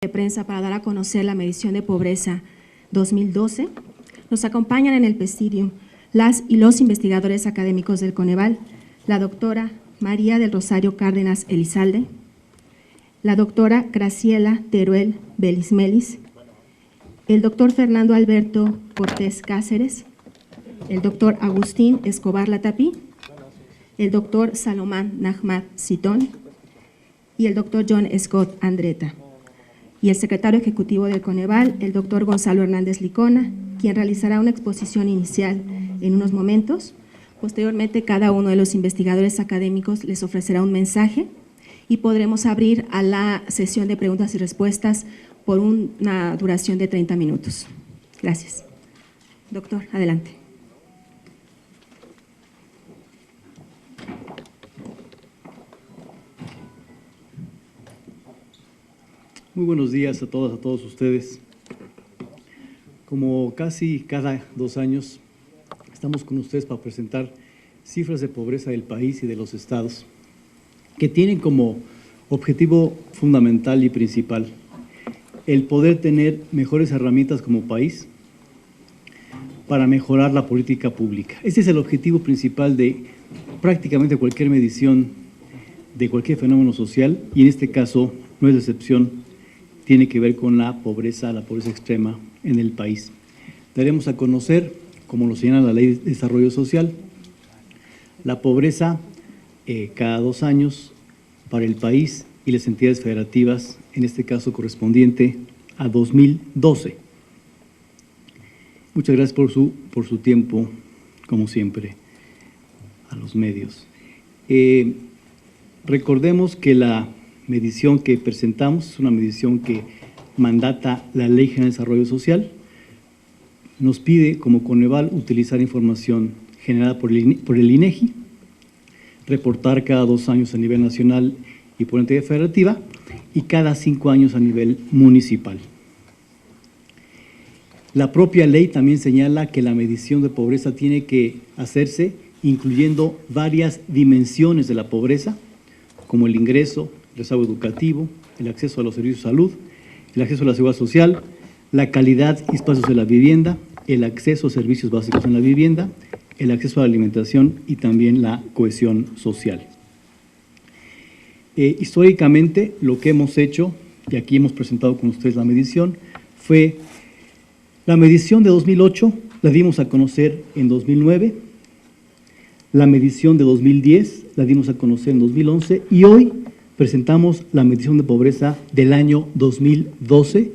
de prensa para dar a conocer la medición de pobreza 2012. Nos acompañan en el presidium las y los investigadores académicos del Coneval, la doctora María del Rosario Cárdenas Elizalde, la doctora Graciela Teruel Belismelis, el doctor Fernando Alberto Cortés Cáceres, el doctor Agustín Escobar Latapí, el doctor Salomán Nahmat Sitón y el doctor John Scott Andretta, y el secretario ejecutivo del Coneval, el doctor Gonzalo Hernández Licona, quien realizará una exposición inicial en unos momentos. Posteriormente, cada uno de los investigadores académicos les ofrecerá un mensaje y podremos abrir a la sesión de preguntas y respuestas por una duración de 30 minutos. Gracias. Doctor, adelante. Muy buenos días a todas, a todos ustedes. Como casi cada 2 años, estamos con ustedes para presentar cifras de pobreza del país y de los estados, que tienen como objetivo fundamental y principal el poder tener mejores herramientas como país para mejorar la política pública. Este es el objetivo principal de prácticamente cualquier medición de cualquier fenómeno social, y en este caso no es de excepción. Tiene que ver con la pobreza extrema en el país. Daremos a conocer, como lo señala la Ley de Desarrollo Social, la pobreza cada 2 años para el país y las entidades federativas, en este caso correspondiente a 2012. Muchas gracias por su tiempo, como siempre, a los medios. Recordemos que la medición que presentamos es una medición que mandata la Ley General de Desarrollo Social. Nos pide como Coneval utilizar información generada por el INEGI, reportar cada 2 años a nivel nacional y por entidad federativa, y cada 5 años a nivel municipal. La propia ley también señala que la medición de pobreza tiene que hacerse incluyendo varias dimensiones de la pobreza, como el ingreso, el rezago educativo, el acceso a los servicios de salud, el acceso a la seguridad social, la calidad y espacios de la vivienda, el acceso a servicios básicos en la vivienda, el acceso a la alimentación y también la cohesión social. Históricamente, lo que hemos hecho, y aquí hemos presentado con ustedes la medición, fue la medición de 2008, la dimos a conocer en 2009, la medición de 2010 la dimos a conocer en 2011 y hoy presentamos la medición de pobreza del año 2012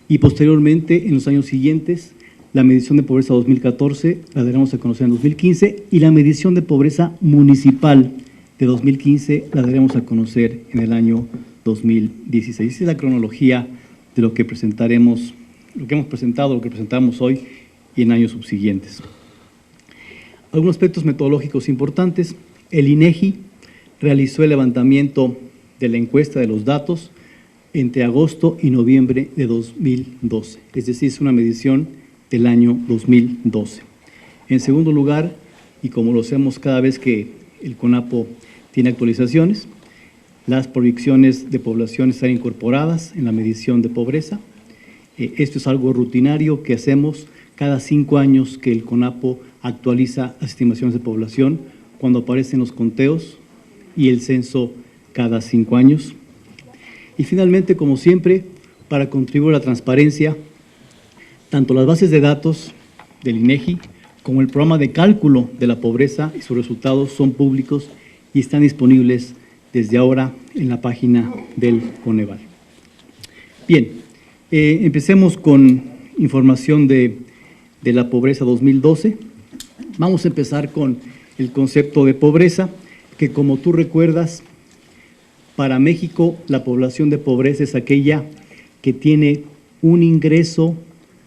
y posteriormente, en los años siguientes, la medición de pobreza 2014 la daremos a conocer en 2015 y la medición de pobreza municipal de 2015 la daremos a conocer en el año 2016. Esa es la cronología de lo que presentaremos, lo que hemos presentado, lo que presentamos hoy y en años subsiguientes. Algunos aspectos metodológicos importantes. El INEGI realizó el levantamiento de la encuesta de los datos entre agosto y noviembre de 2012, es decir, es una medición del año 2012. En segundo lugar, y como lo hacemos cada vez que el CONAPO tiene actualizaciones, las proyecciones de población están incorporadas en la medición de pobreza. Esto es algo rutinario que hacemos cada 5 años que el CONAPO actualiza las estimaciones de población cuando aparecen los conteos y el censo cada 5 años. Y finalmente, como siempre, para contribuir a la transparencia, tanto las bases de datos del INEGI como el programa de cálculo de la pobreza y sus resultados son públicos y están disponibles desde ahora en la página del Coneval. Bien, empecemos con información de la pobreza 2012. Vamos a empezar con el concepto de pobreza, que como tú recuerdas, para México la población de pobreza es aquella que tiene un ingreso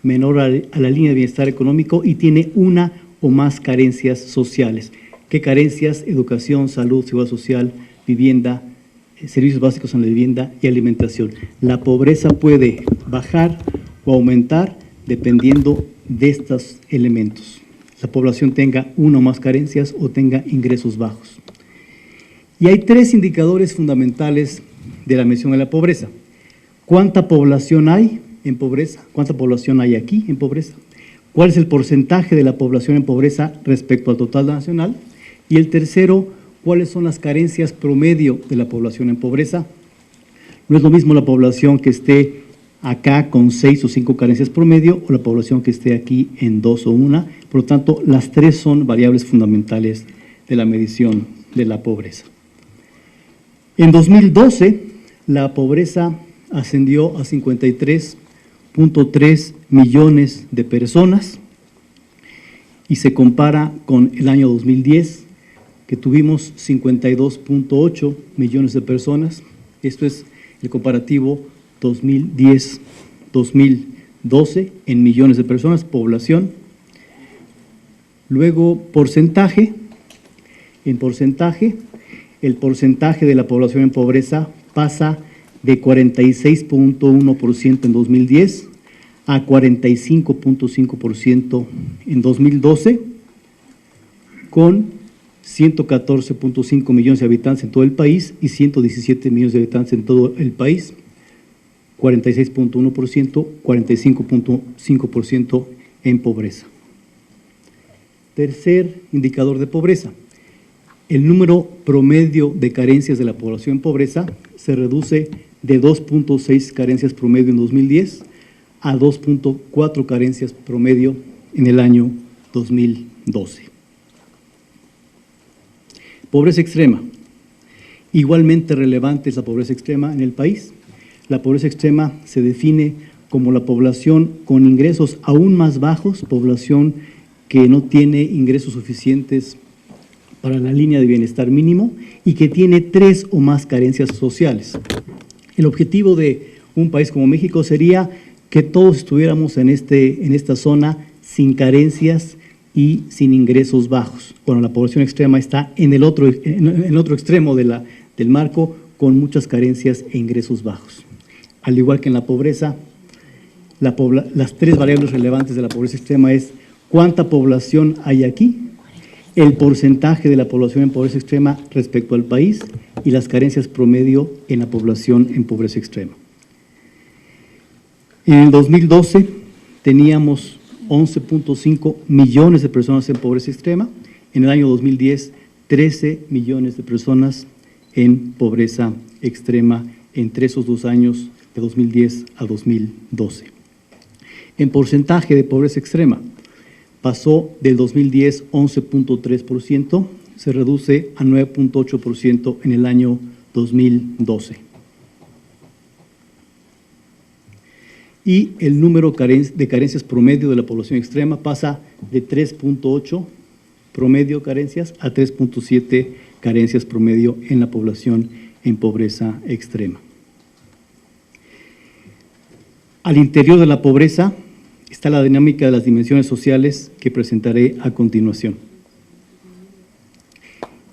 menor a la línea de bienestar económico y tiene una o más carencias sociales. ¿Qué carencias? Educación, salud, seguridad social, vivienda, servicios básicos en la vivienda y alimentación. La pobreza puede bajar o aumentar dependiendo de estos elementos. La población tenga una o más carencias o tenga ingresos bajos. Y hay 3 indicadores fundamentales de la medición de la pobreza. ¿Cuánta población hay en pobreza? ¿Cuánta población hay aquí en pobreza? ¿Cuál es el porcentaje de la población en pobreza respecto al total nacional? Y el tercero, ¿cuáles son las carencias promedio de la población en pobreza? No es lo mismo la población que esté acá con 6 o 5 carencias promedio o la población que esté aquí en 2 o 1. Por lo tanto, las tres son variables fundamentales de la medición de la pobreza. En 2012, la pobreza ascendió a 53.3 millones de personas y se compara con el año 2010, que tuvimos 52.8 millones de personas. Esto es el comparativo 2010-2012 en millones de personas, población. Luego, porcentaje. En porcentaje, el porcentaje de la población en pobreza pasa de 46.1% en 2010 a 45.5% en 2012, con 114.5 millones de habitantes en todo el país y 117 millones de habitantes en todo el país, 46.1%, 45.5% en pobreza. Tercer indicador de pobreza. El número promedio de carencias de la población en pobreza se reduce de 2.6 carencias promedio en 2010 a 2.4 carencias promedio en el año 2012. Pobreza extrema. Igualmente relevante es la pobreza extrema en el país. La pobreza extrema se define como la población con ingresos aún más bajos, población que no tiene ingresos suficientes para la línea de bienestar mínimo y que tiene 3 o más carencias sociales. El objetivo de un país como México sería que todos estuviéramos en esta zona sin carencias y sin ingresos bajos. Bueno, la población extrema está en el otro extremo del marco, con muchas carencias e ingresos bajos. Al igual que en la pobreza, las tres variables relevantes de la pobreza extrema es cuánta población hay aquí, el porcentaje de la población en pobreza extrema respecto al país y las carencias promedio en la población en pobreza extrema. En el 2012 teníamos 11.5 millones de personas en pobreza extrema. En el año 2010, 13 millones de personas en pobreza extrema entre esos 2 años, de 2010 a 2012. En porcentaje de pobreza extrema, pasó del 2010 11.3%, se reduce a 9.8% en el año 2012. Y el número de carencias promedio de la población extrema pasa de 3.8 promedio carencias a 3.7 carencias promedio en la población en pobreza extrema. Al interior de la pobreza está la dinámica de las dimensiones sociales que presentaré a continuación.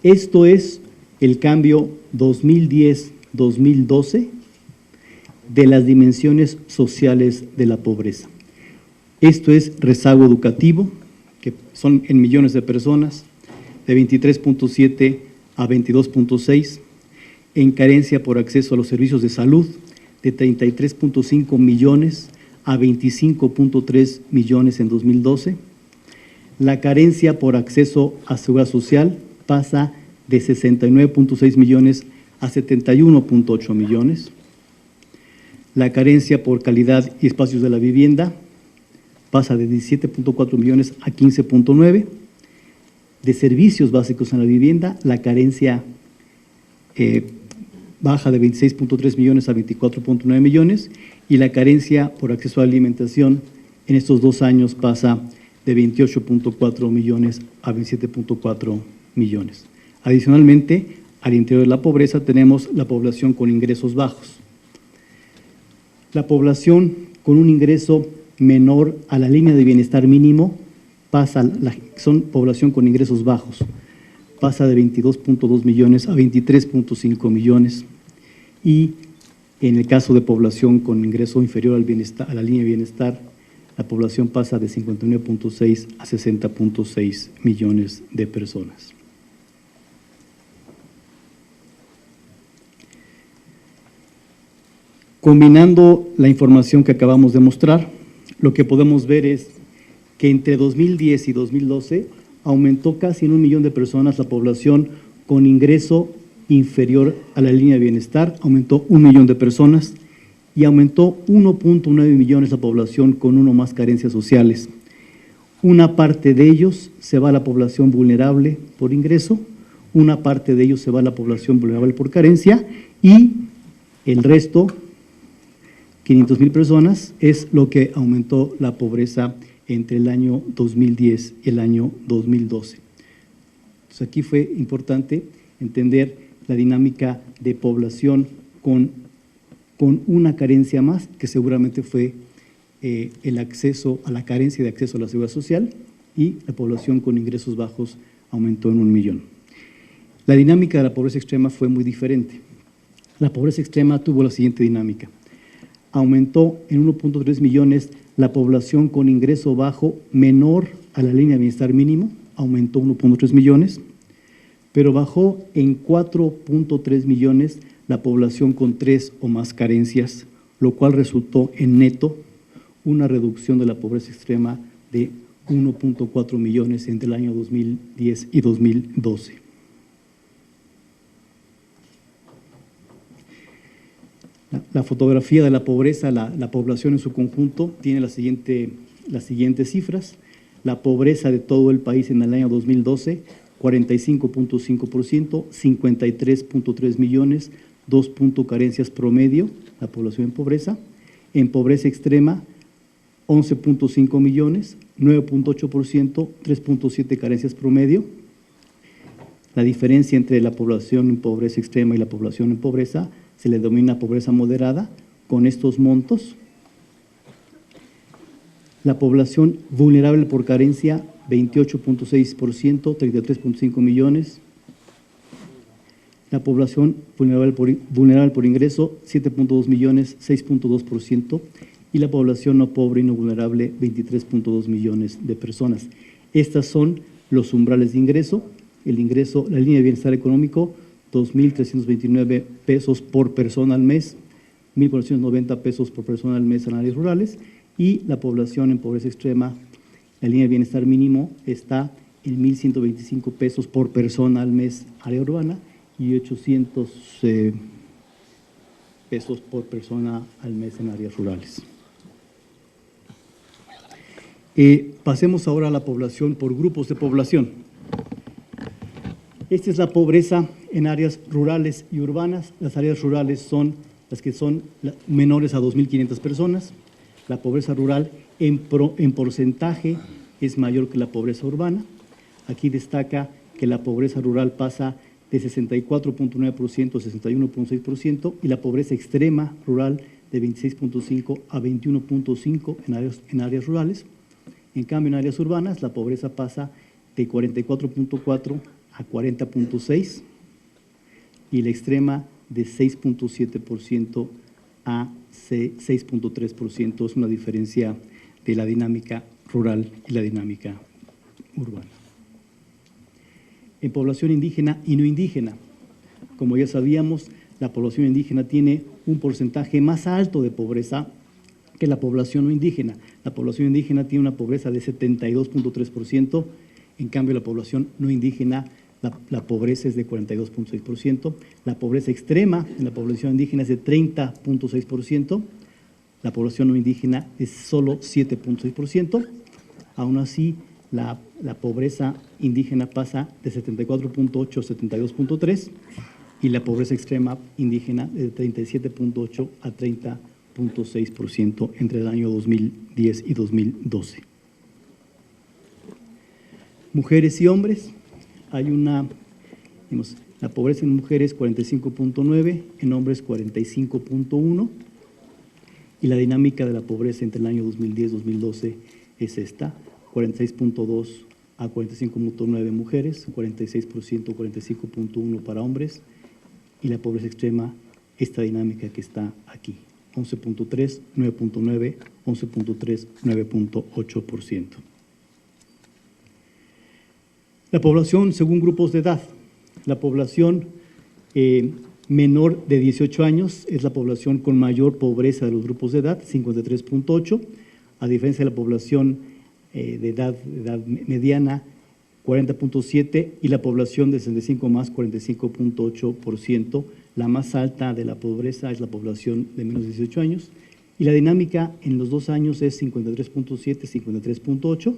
Esto es el cambio 2010-2012 de las dimensiones sociales de la pobreza. Esto es rezago educativo, que son en millones de personas, de 23.7 a 22.6, en carencia por acceso a los servicios de salud, de 33.5 millones a 25.3 millones en 2012. La carencia por acceso a seguridad social pasa de 69.6 millones a 71.8 millones. La carencia por calidad y espacios de la vivienda pasa de 17.4 millones a 15.9. De servicios básicos en la vivienda, la carencia baja de 26.3 millones a 24.9 millones y la carencia por acceso a alimentación en estos 2 años pasa de 28.4 millones a 27.4 millones. Adicionalmente, al interior de la pobreza tenemos la población con ingresos bajos. La población con un ingreso menor a la línea de bienestar mínimo son población con ingresos bajos, pasa de 22.2 millones a 23.5 millones y en el caso de población con ingreso inferior a la línea de bienestar, la población pasa de 59.6 a 60.6 millones de personas. Combinando la información que acabamos de mostrar, lo que podemos ver es que entre 2010 y 2012 aumentó casi en 1 millón de personas la población con ingreso inferior a la línea de bienestar, aumentó 1 millón de personas, y aumentó 1.9 millones la población con uno o más carencias sociales. Una parte de ellos se va a la población vulnerable por ingreso, una parte de ellos se va a la población vulnerable por carencia, y el resto, 500,000 personas, es lo que aumentó la pobreza entre el año 2010 y el año 2012. Entonces, aquí fue importante entender la dinámica de población con una carencia más, que seguramente fue el acceso a la carencia de acceso a la seguridad social, y la población con ingresos bajos aumentó en 1 millón. La dinámica de la pobreza extrema fue muy diferente. La pobreza extrema tuvo la siguiente dinámica. Aumentó en 1.3 millones la población con ingreso bajo menor a la línea de bienestar mínimo, aumentó 1.3 millones, pero bajó en 4.3 millones la población con 3 o más carencias, lo cual resultó en neto una reducción de la pobreza extrema de 1.4 millones entre el año 2010 y 2012. La fotografía de la pobreza, la población en su conjunto, tiene las siguientes cifras. La pobreza de todo el país en el año 2012, 45.5%, 53.3 millones, 2 carencias promedio, la población en pobreza. En pobreza extrema, 11.5 millones, 9.8%, 3.7 carencias promedio. La diferencia entre la población en pobreza extrema y la población en pobreza se le denomina pobreza moderada, con estos montos. La población vulnerable por carencia, 28.6%, 33.5 millones. La población vulnerable por ingreso, 7.2 millones, 6.2%. Y la población no pobre y no vulnerable, 23.2 millones de personas. Estas son los umbrales de ingreso. El ingreso, la línea de bienestar económico, 2.329 pesos por persona al mes, 1.490 pesos por persona al mes en áreas rurales, y la población en pobreza extrema, la línea de bienestar mínimo está en 1.125 pesos por persona al mes área urbana y 800 pesos por persona al mes en áreas rurales. Pasemos ahora a la población por grupos de población. Esta es la pobreza en áreas rurales y urbanas. Las áreas rurales son las que son menores a 2.500 personas. La pobreza rural en porcentaje es mayor que la pobreza urbana. Aquí destaca que la pobreza rural pasa de 64.9% a 61.6% y la pobreza extrema rural de 26.5 a 21.5 en áreas rurales. En cambio, en áreas urbanas, la pobreza pasa de 44.4 a 40.6 y la extrema de 6.7% a 6.3%. Es una diferencia de la dinámica rural y la dinámica urbana. En población indígena y no indígena, como ya sabíamos, la población indígena tiene un porcentaje más alto de pobreza que la población no indígena. La población indígena tiene una pobreza de 72.3%, en cambio la población no indígena, la pobreza es de 42.6%, la pobreza extrema en la población indígena es de 30.6%, la población no indígena es solo 7.6%, aún así la pobreza indígena pasa de 74.8 a 72.3% y la pobreza extrema indígena de 37.8 a 30.6% entre el año 2010 y 2012. Mujeres y hombres, hay la pobreza en mujeres 45.9, en hombres 45.1 y la dinámica de la pobreza entre el año 2010 y 2012 es esta, 46.2 a 45.9 mujeres, 46%, 45.1 para hombres y la pobreza extrema, esta dinámica que está aquí, 11.3, 9.9, 11.3, 9.8%. La población según grupos de edad. La población menor de 18 años es la población con mayor pobreza de los grupos de edad, 53.8, a diferencia de la población de edad mediana, 40.7, y la población de 65 más, 45.8%. La más alta de la pobreza es la población de menos de 18 años. Y la dinámica en los 2 años es 53.7, 53.8,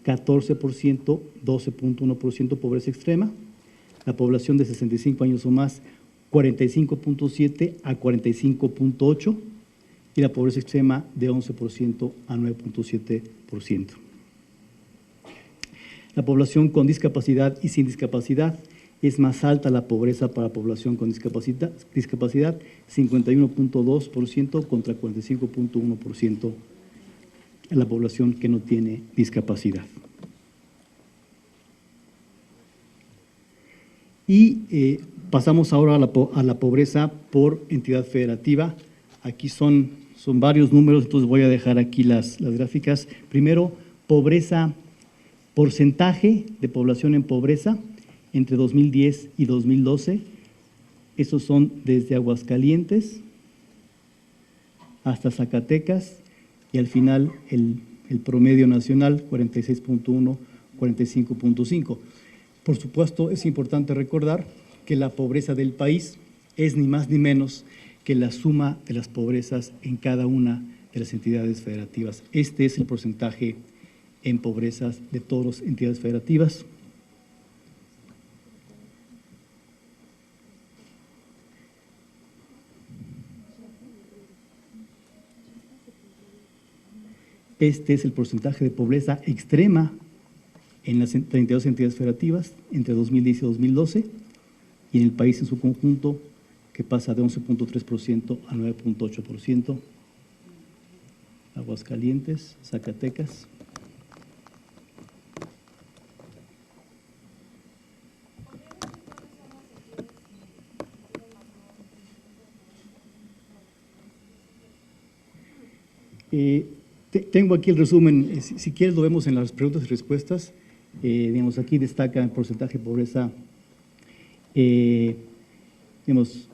14%, 12.1% pobreza extrema. La población de 65 años o más, 45.7 a 45.8, y la pobreza extrema de 11% a 9.7%. La población con discapacidad y sin discapacidad, es más alta la pobreza para población con discapacidad 51.2% contra 45.1% a la población que no tiene discapacidad. Y pasamos ahora a la pobreza por entidad federativa. Aquí son varios números, entonces voy a dejar aquí las gráficas. Primero, pobreza, porcentaje de población en pobreza entre 2010 y 2012. Esos son desde Aguascalientes hasta Zacatecas, y al final el promedio nacional, 46.1, 45.5. Por supuesto, es importante recordar que la pobreza del país es ni más ni menos que la suma de las pobrezas en cada una de las entidades federativas. Este es el porcentaje en pobrezas de todas las entidades federativas. Este es el porcentaje de pobreza extrema en las 32 entidades federativas entre 2010 y 2012, y en el país en su conjunto, que pasa de 11.3% a 9.8%. Aguascalientes, Zacatecas. Tengo aquí el resumen, si quieres lo vemos en las preguntas y respuestas. Digamos, aquí destaca el porcentaje de pobreza. Digamos,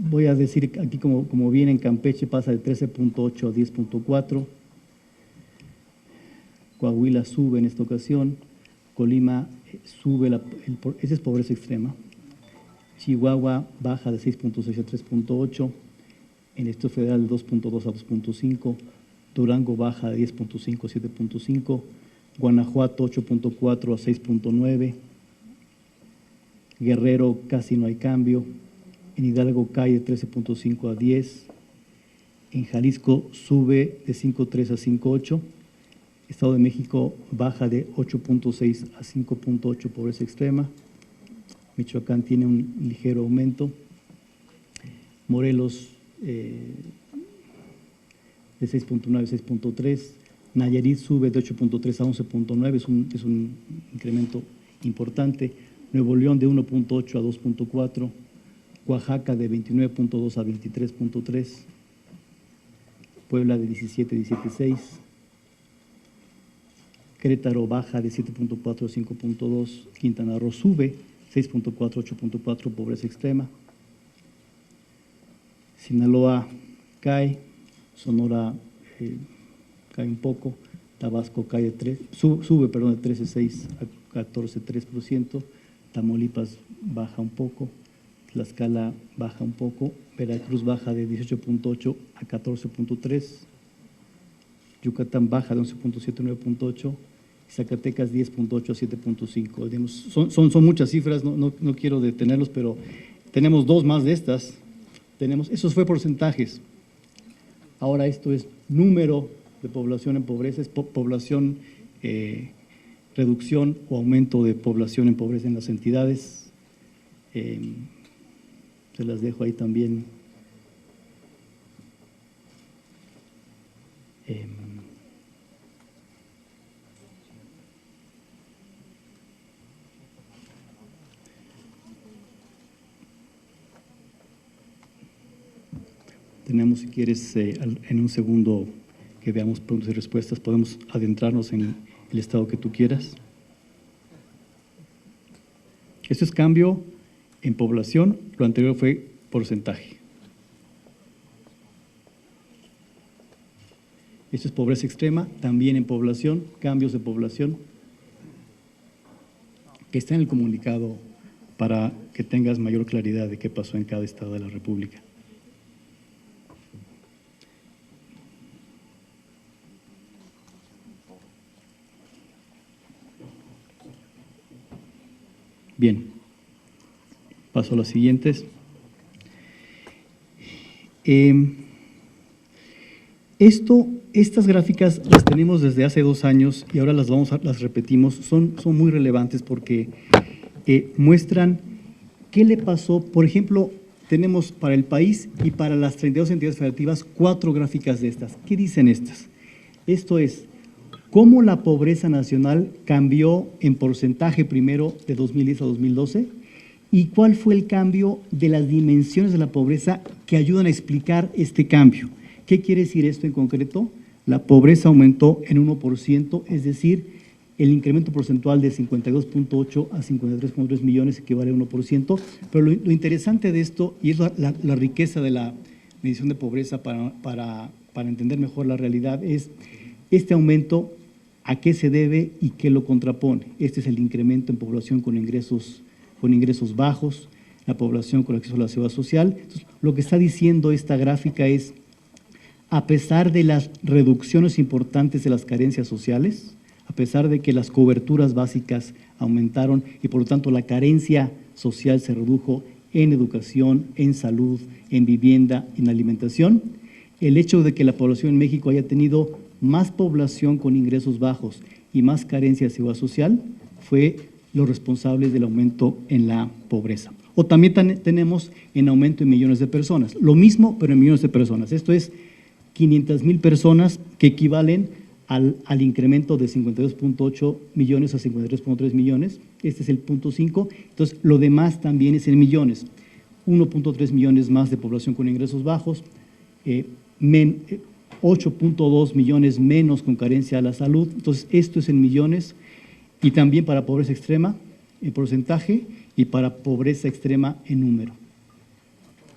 voy a decir aquí como viene en Campeche, pasa de 13.8 a 10.4. Coahuila sube en esta ocasión. Colima sube, esa es pobreza extrema. Chihuahua baja de 6.6 a 3.8. En el Distrito Federal de 2.2 a 2.5. Durango baja de 10.5 a 7.5. Guanajuato 8.4 a 6.9. Guerrero casi no hay cambio. En Hidalgo cae de 13.5 a 10. En Jalisco sube de 5.3 a 5.8. Estado de México baja de 8.6 a 5.8 pobreza extrema. Michoacán tiene un ligero aumento. Morelos de 6.9 a 6.3. Nayarit sube de 8.3 a 11.9, es un incremento importante. Nuevo León de 1.8 a 2.4. Oaxaca de 29.2 a 23.3. Puebla de 17 a 17.6. Querétaro baja de 7.4 a 5.2. Quintana Roo sube 6.4 a 8.4, pobreza extrema. Sinaloa cae. Sonora cae un poco. Tabasco cae sube de 13.6 a 14.3%. Tamaulipas baja un poco. Tlaxcala baja un poco. Veracruz baja de 18.8 a 14.3. Yucatán baja de 11.7 a 9.8. Zacatecas 10.8 a 7.5. Son muchas cifras, no quiero detenerlos, pero tenemos dos más de estas. Esos fue porcentajes. Ahora esto es número de población en pobreza, es población, reducción o aumento de población en pobreza en las entidades. Se las dejo ahí también. Tenemos, si quieres, en un segundo que veamos preguntas y respuestas, podemos adentrarnos en el estado que tú quieras. Esto es cambio en población, lo anterior fue porcentaje. Esto es pobreza extrema, también en población, cambios de población, que está en el comunicado para que tengas mayor claridad de qué pasó en cada estado de la República. Bien, paso a las siguientes. Estas gráficas las tenemos desde hace 2 años y ahora las repetimos. Son muy relevantes porque muestran qué le pasó. Por ejemplo, tenemos para el país y para las 32 entidades federativas 4 gráficas de estas. ¿Qué dicen estas? Esto es cómo la pobreza nacional cambió en porcentaje primero de 2010 a 2012 y cuál fue el cambio de las dimensiones de la pobreza que ayudan a explicar este cambio. ¿Qué quiere decir esto en concreto? La pobreza aumentó en 1%, es decir, el incremento porcentual de 52.8 a 53.3 millones equivale a 1%, pero lo interesante de esto, y es la riqueza de la medición de pobreza para entender mejor la realidad, es este aumento, a qué se debe y qué lo contrapone. Este es el incremento en población con ingresos bajos, la población con acceso a la seguridad social. Entonces, lo que está diciendo esta gráfica es, a pesar de las reducciones importantes de las carencias sociales, a pesar de que las coberturas básicas aumentaron y por lo tanto la carencia social se redujo en educación, en salud, en vivienda, en alimentación, el hecho de que la población en México haya tenido más población con ingresos bajos y más carencia de seguridad social fue los responsables del aumento en la pobreza. O también tenemos en aumento en millones de personas, lo mismo pero en millones de personas. Esto es 500,000 personas que equivalen al incremento de 52.8 millones a 53.3 millones. Este es el punto 5. Entonces, lo demás también es en millones. 1.3 millones más de población con ingresos bajos, 8.2 millones menos con carencia a la salud. Entonces, esto es en millones. Y también para pobreza extrema en porcentaje y para pobreza extrema en número.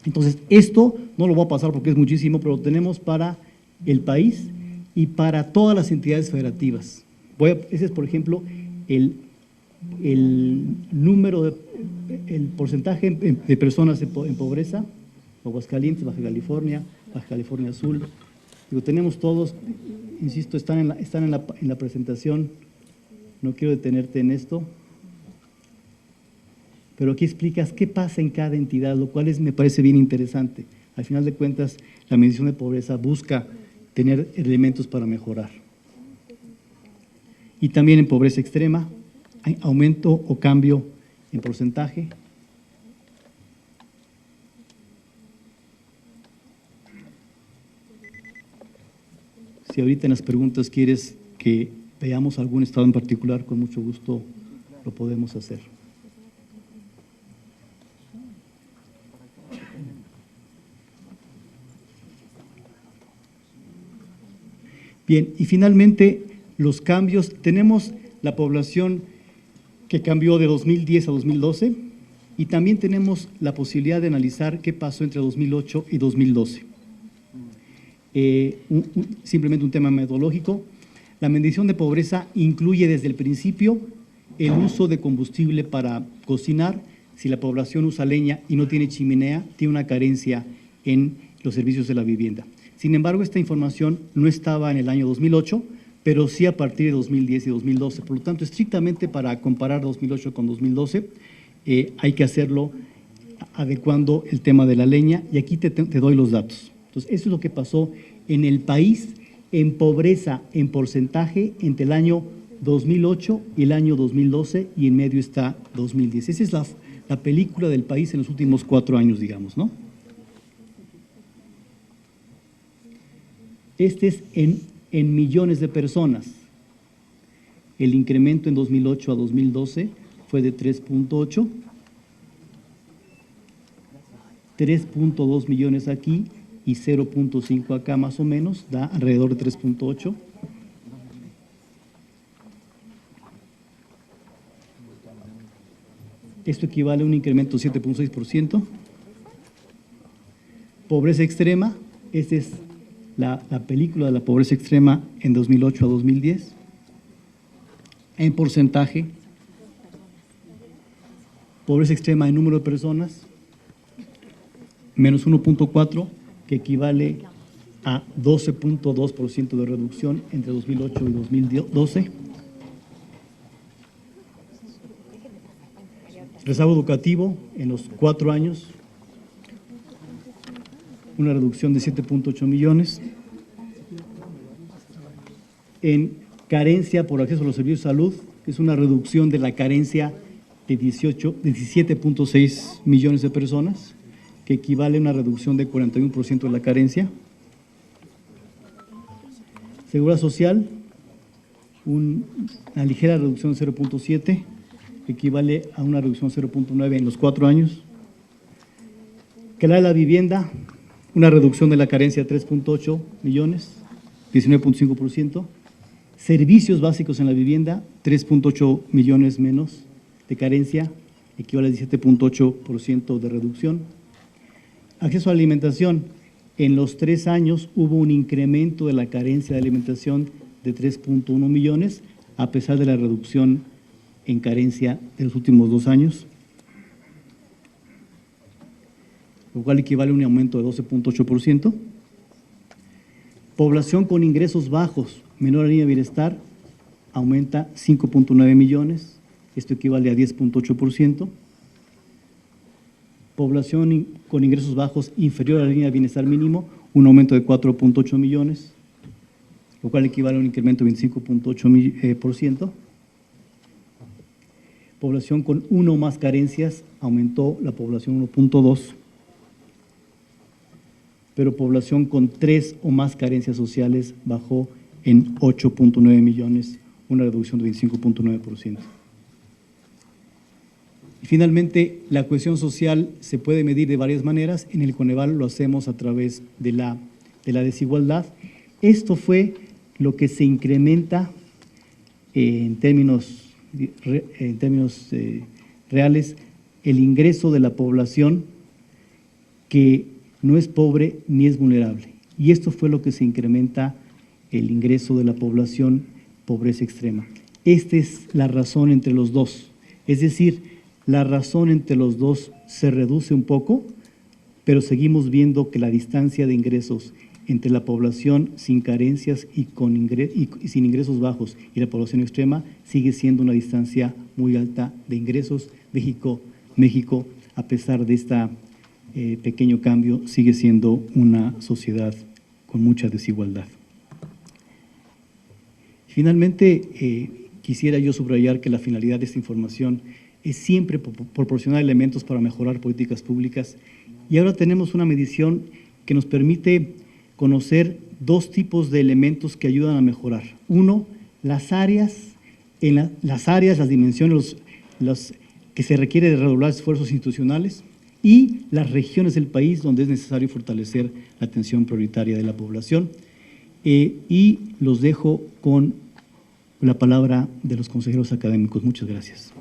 Entonces, esto no lo voy a pasar porque es muchísimo, pero lo tenemos para el país y para todas las entidades federativas. Ese es, por ejemplo, el porcentaje de personas en pobreza, Aguascalientes, Baja California Sur. Digo, tenemos todos, insisto, están en la presentación, no quiero detenerte en esto, pero aquí explicas qué pasa en cada entidad, lo cual me parece bien interesante. Al final de cuentas, la medición de pobreza busca tener elementos para mejorar. Y también en pobreza extrema, hay aumento o cambio en porcentaje. Si ahorita en las preguntas quieres que veamos algún estado en particular, con mucho gusto lo podemos hacer. Bien, y finalmente los cambios. Tenemos la población que cambió de 2010 a 2012 y también tenemos la posibilidad de analizar qué pasó entre 2008 y 2012. Simplemente un tema metodológico. La medición de pobreza incluye desde el principio el uso de combustible para cocinar. Si la población usa leña y no tiene chimenea, tiene una carencia en los servicios de la vivienda. Sin embargo, esta información no estaba en el año 2008, pero sí a partir de 2010 y 2012. Por lo tanto, estrictamente para comparar 2008 con 2012, hay que hacerlo adecuando el tema de la leña, y aquí te doy los datos. Entonces, eso es lo que pasó en el país en pobreza en porcentaje entre el año 2008 y el año 2012, y en medio está 2010. Esa es la película del país en los últimos 4 años, digamos, ¿no? Este es en millones de personas. El incremento en 2008 a 2012 fue de 3.8, 3.2 millones aquí y 0.5 acá más o menos, da alrededor de 3.8. Esto equivale a un incremento de 7.6%. Pobreza extrema, esta es la película de la pobreza extrema en 2008 a 2010. En porcentaje, pobreza extrema en número de personas, menos 1.4, que equivale a 12.2% de reducción entre 2008 y 2012. Rezago educativo en los 4 años, una reducción de 7.8 millones. En carencia por acceso a los servicios de salud, es una reducción de la carencia de 17.6 millones de personas, que equivale a una reducción de 41% de la carencia. Seguridad social, una ligera reducción de 0.7, que equivale a una reducción de 0.9 en los 4 años. Calidad de la vivienda, una reducción de la carencia de 3.8 millones, 19.5%. Servicios básicos en la vivienda, 3.8 millones menos de carencia, equivale a 17.8% de reducción. Acceso a la alimentación, en los 3 años hubo un incremento de la carencia de alimentación de 3.1 millones, a pesar de la reducción en carencia de los últimos 2 años, lo cual equivale a un aumento de 12.8%. Población con ingresos bajos, menor a la línea de bienestar, aumenta 5.9 millones, esto equivale a 10.8%. Población con ingresos bajos inferior a la línea de bienestar mínimo, un aumento de 4.8 millones, lo cual equivale a un incremento de 25.8%. Población con 1 o más carencias, aumentó la población 1.2, pero población con 3 o más carencias sociales bajó en 8.9 millones, una reducción de 25.9%. Y finalmente, la cohesión social se puede medir de varias maneras. En el Coneval lo hacemos a través de la desigualdad. Esto fue lo que se incrementa en términos reales, el ingreso de la población que no es pobre ni es vulnerable. Y esto fue lo que se incrementa el ingreso de la población pobreza extrema. Esta es la razón entre los dos. Es decir, la razón entre los dos se reduce un poco, pero seguimos viendo que la distancia de ingresos entre la población sin carencias y sin ingresos bajos y la población extrema sigue siendo una distancia muy alta de ingresos. México, a pesar de este pequeño cambio, sigue siendo una sociedad con mucha desigualdad. Finalmente, quisiera yo subrayar que la finalidad de esta información es siempre proporcionar elementos para mejorar políticas públicas, y ahora tenemos una medición que nos permite conocer 2 tipos de elementos que ayudan a mejorar. Uno, las áreas, las dimensiones, los que se requiere de redoblar esfuerzos institucionales, y las regiones del país donde es necesario fortalecer la atención prioritaria de la población. Y los dejo con la palabra de los consejeros académicos. Muchas gracias.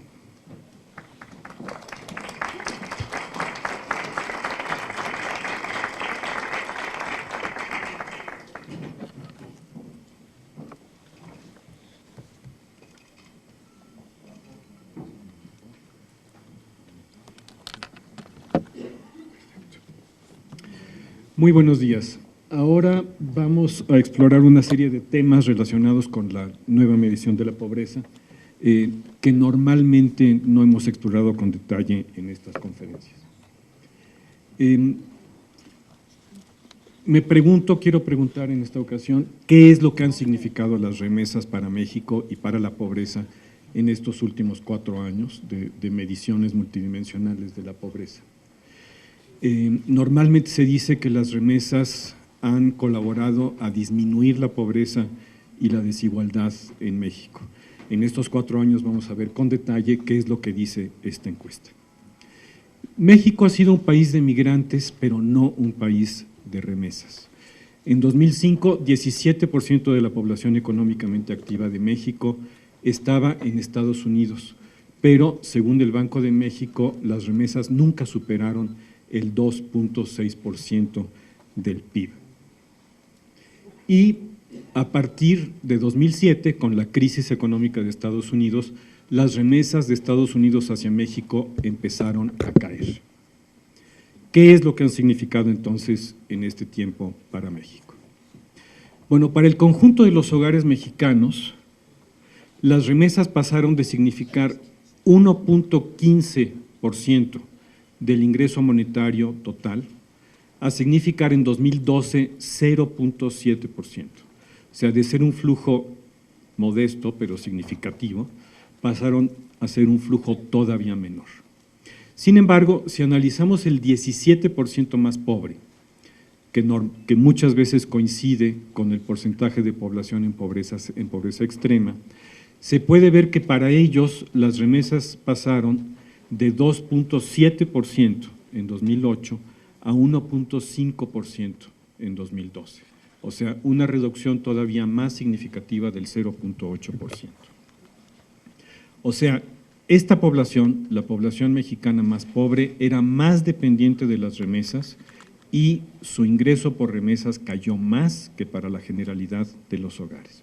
Muy buenos días. Ahora vamos a explorar una serie de temas relacionados con la nueva medición de la pobreza que normalmente no hemos explorado con detalle en estas conferencias. Quiero preguntar en esta ocasión, ¿qué es lo que han significado las remesas para México y para la pobreza en estos últimos 4 años de mediciones multidimensionales de la pobreza? Normalmente se dice que las remesas han colaborado a disminuir la pobreza y la desigualdad en México. En estos 4 años vamos a ver con detalle qué es lo que dice esta encuesta. México ha sido un país de migrantes, pero no un país de remesas. En 2005, 17% de la población económicamente activa de México estaba en Estados Unidos, pero según el Banco de México, las remesas nunca superaron el 2.6% del PIB. Y a partir de 2007, con la crisis económica de Estados Unidos, las remesas de Estados Unidos hacia México empezaron a caer. ¿Qué es lo que han significado entonces en este tiempo para México? Bueno, para el conjunto de los hogares mexicanos, las remesas pasaron de significar 1.15% del ingreso monetario total a significar en 2012 0.7%. O sea, de ser un flujo modesto pero significativo, pasaron a ser un flujo todavía menor. Sin embargo, si analizamos el 17% más pobre, que muchas veces coincide con el porcentaje de población en pobreza extrema, se puede ver que para ellos las remesas pasaron de 2.7% en 2008 a 1.5% en 2012. O sea, una reducción todavía más significativa del 0.8%. O sea, esta población, la población mexicana más pobre, era más dependiente de las remesas y su ingreso por remesas cayó más que para la generalidad de los hogares.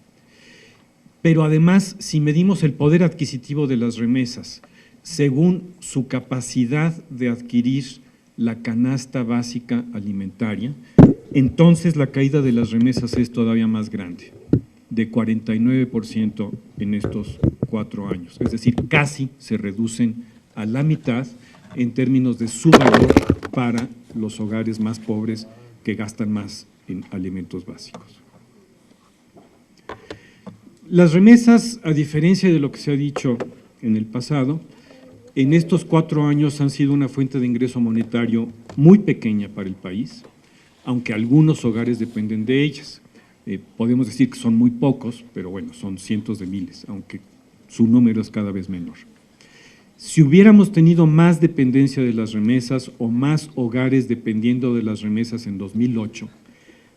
Pero además, si medimos el poder adquisitivo de las remesas según su capacidad de adquirir la canasta básica alimentaria, entonces la caída de las remesas es todavía más grande, de 49% en estos 4 años. Es decir, casi se reducen a la mitad en términos de su valor para los hogares más pobres que gastan más en alimentos básicos. Las remesas, a diferencia de lo que se ha dicho en el pasado, en estos 4 años han sido una fuente de ingreso monetario muy pequeña para el país, aunque algunos hogares dependen de ellas. Podemos decir que son muy pocos, pero bueno, son cientos de miles, aunque su número es cada vez menor. Si hubiéramos tenido más dependencia de las remesas o más hogares dependiendo de las remesas en 2008,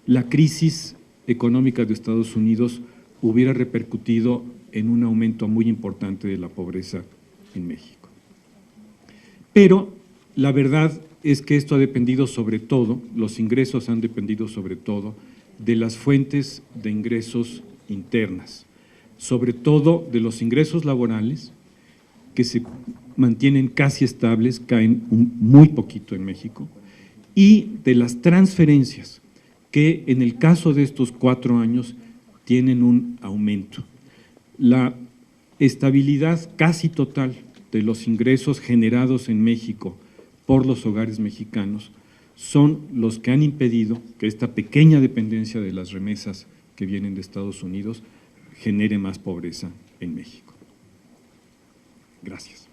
la crisis económica de Estados Unidos hubiera repercutido en un aumento muy importante de la pobreza en México. Pero la verdad es que esto ha dependido sobre todo, los ingresos han dependido sobre todo de las fuentes de ingresos internas, sobre todo de los ingresos laborales, que se mantienen casi estables, caen muy poquito en México, y de las transferencias, que en el caso de estos 4 años tienen un aumento. La estabilidad casi total de los ingresos generados en México por los hogares mexicanos son los que han impedido que esta pequeña dependencia de las remesas que vienen de Estados Unidos genere más pobreza en México. Gracias.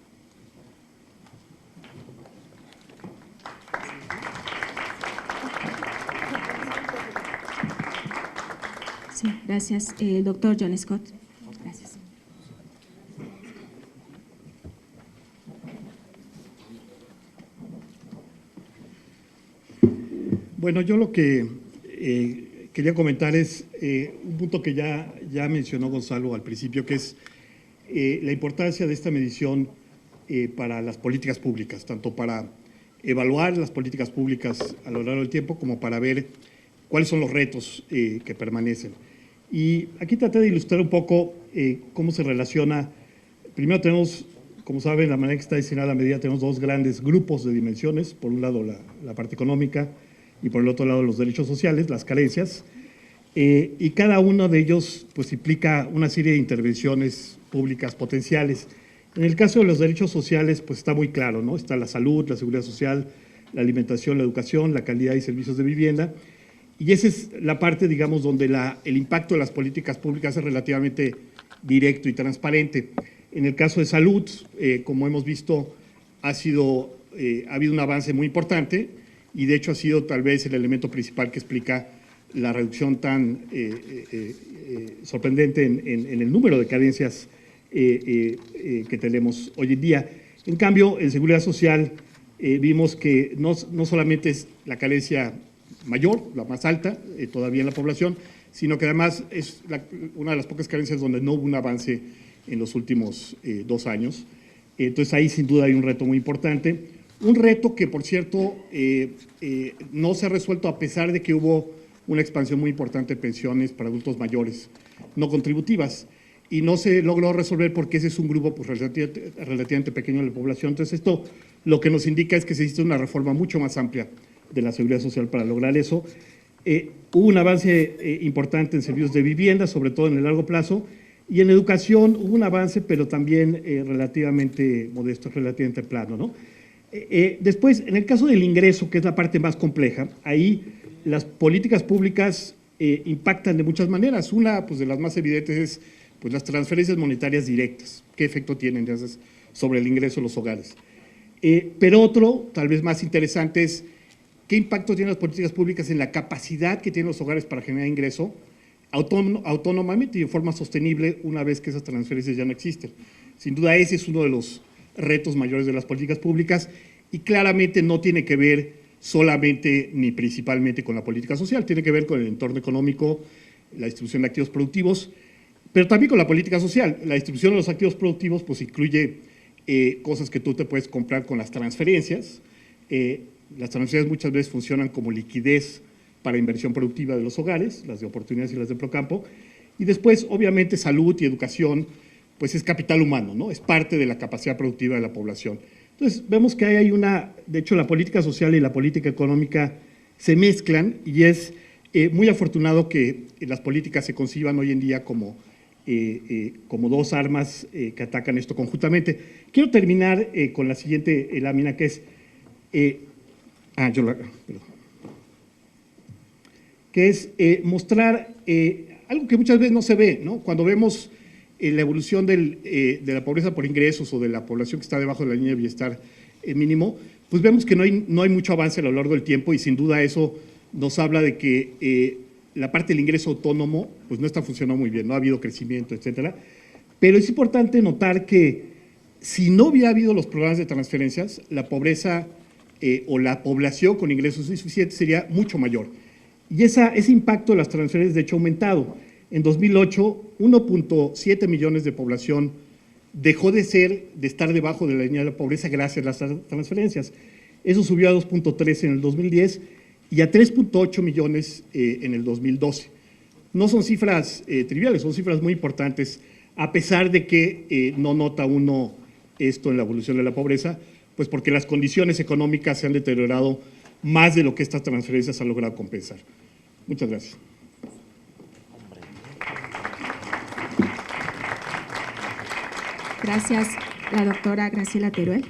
Sí, gracias. Doctor John Scott. Gracias. Bueno, yo lo que quería comentar es un punto que ya mencionó Gonzalo al principio, que es la importancia de esta medición para las políticas públicas, tanto para evaluar las políticas públicas a lo largo del tiempo como para ver cuáles son los retos que permanecen. Y aquí traté de ilustrar un poco cómo se relaciona. Primero tenemos, como saben, la manera que está diseñada la medida, tenemos 2 grandes grupos de dimensiones. Por un lado, la parte económica y por el otro lado, los derechos sociales, las carencias. Y cada uno de ellos pues, implica una serie de intervenciones públicas potenciales. En el caso de los derechos sociales, pues está muy claro, ¿no? Está la salud, la seguridad social, la alimentación, la educación, la calidad y servicios de vivienda. Y esa es la parte, digamos, donde el impacto de las políticas públicas es relativamente directo y transparente. En el caso de salud, como hemos visto, ha habido un avance muy importante y de hecho ha sido tal vez el elemento principal que explica la reducción tan sorprendente en el número de carencias que tenemos hoy en día. En cambio, en seguridad social vimos que no solamente es la carencia mayor, la más alta todavía en la población, sino que además es una de las pocas carencias donde no hubo un avance en los últimos 2 años. Entonces ahí sin duda hay un reto muy importante. Un reto que, por cierto, no se ha resuelto a pesar de que hubo una expansión muy importante de pensiones para adultos mayores no contributivas, y no se logró resolver porque ese es un grupo pues, relativamente pequeño de la población. Entonces esto lo que nos indica es que se necesita una reforma mucho más amplia de la seguridad social para lograr eso. Hubo un avance importante en servicios de vivienda, sobre todo en el largo plazo, y en educación hubo un avance, pero también relativamente modesto, relativamente plano, ¿no? Después, en el caso del ingreso, que es la parte más compleja, ahí las políticas públicas impactan de muchas maneras. Una, pues de las más evidentes es pues, las transferencias monetarias directas. ¿Qué efecto tienen sobre el ingreso de los hogares? Pero otro, tal vez más interesante, es qué impacto tienen las políticas públicas en la capacidad que tienen los hogares para generar ingreso autónomamente y de forma sostenible una vez que esas transferencias ya no existen. Sin duda ese es uno de los retos mayores de las políticas públicas y claramente no tiene que ver solamente ni principalmente con la política social, tiene que ver con el entorno económico, la distribución de activos productivos, pero también con la política social. La distribución de los activos productivos pues incluye cosas que tú te puedes comprar con las transferencias. Las transferencias muchas veces funcionan como liquidez para inversión productiva de los hogares, las de oportunidades y las de Procampo. Y después, obviamente, salud y educación, pues es capital humano, ¿no? Es parte de la capacidad productiva de la población. Entonces, vemos que hay de hecho, la política social y la política económica se mezclan y es muy afortunado que las políticas se conciban hoy en día como dos armas que atacan esto conjuntamente. Quiero terminar con la siguiente lámina, que es mostrar algo que muchas veces no se ve, ¿no? Cuando vemos la evolución de la pobreza por ingresos o de la población que está debajo de la línea de bienestar mínimo, pues vemos que no hay mucho avance a lo largo del tiempo y sin duda eso nos habla de que la parte del ingreso autónomo pues no está funcionando muy bien, no ha habido crecimiento, etcétera. Pero es importante notar que si no hubiera habido los programas de transferencias, la pobreza o la población con ingresos insuficientes sería mucho mayor. Y ese impacto de las transferencias de hecho ha aumentado. En 2008, 1.7 millones de población dejó de estar debajo de la línea de la pobreza gracias a las transferencias. Eso subió a 2.3 en el 2010 y a 3.8 millones en el 2012. No son cifras triviales, son cifras muy importantes, a pesar de que no nota uno esto en la evolución de la pobreza, pues porque las condiciones económicas se han deteriorado más de lo que estas transferencias han logrado compensar. Muchas gracias. Gracias, la doctora Graciela Teruel.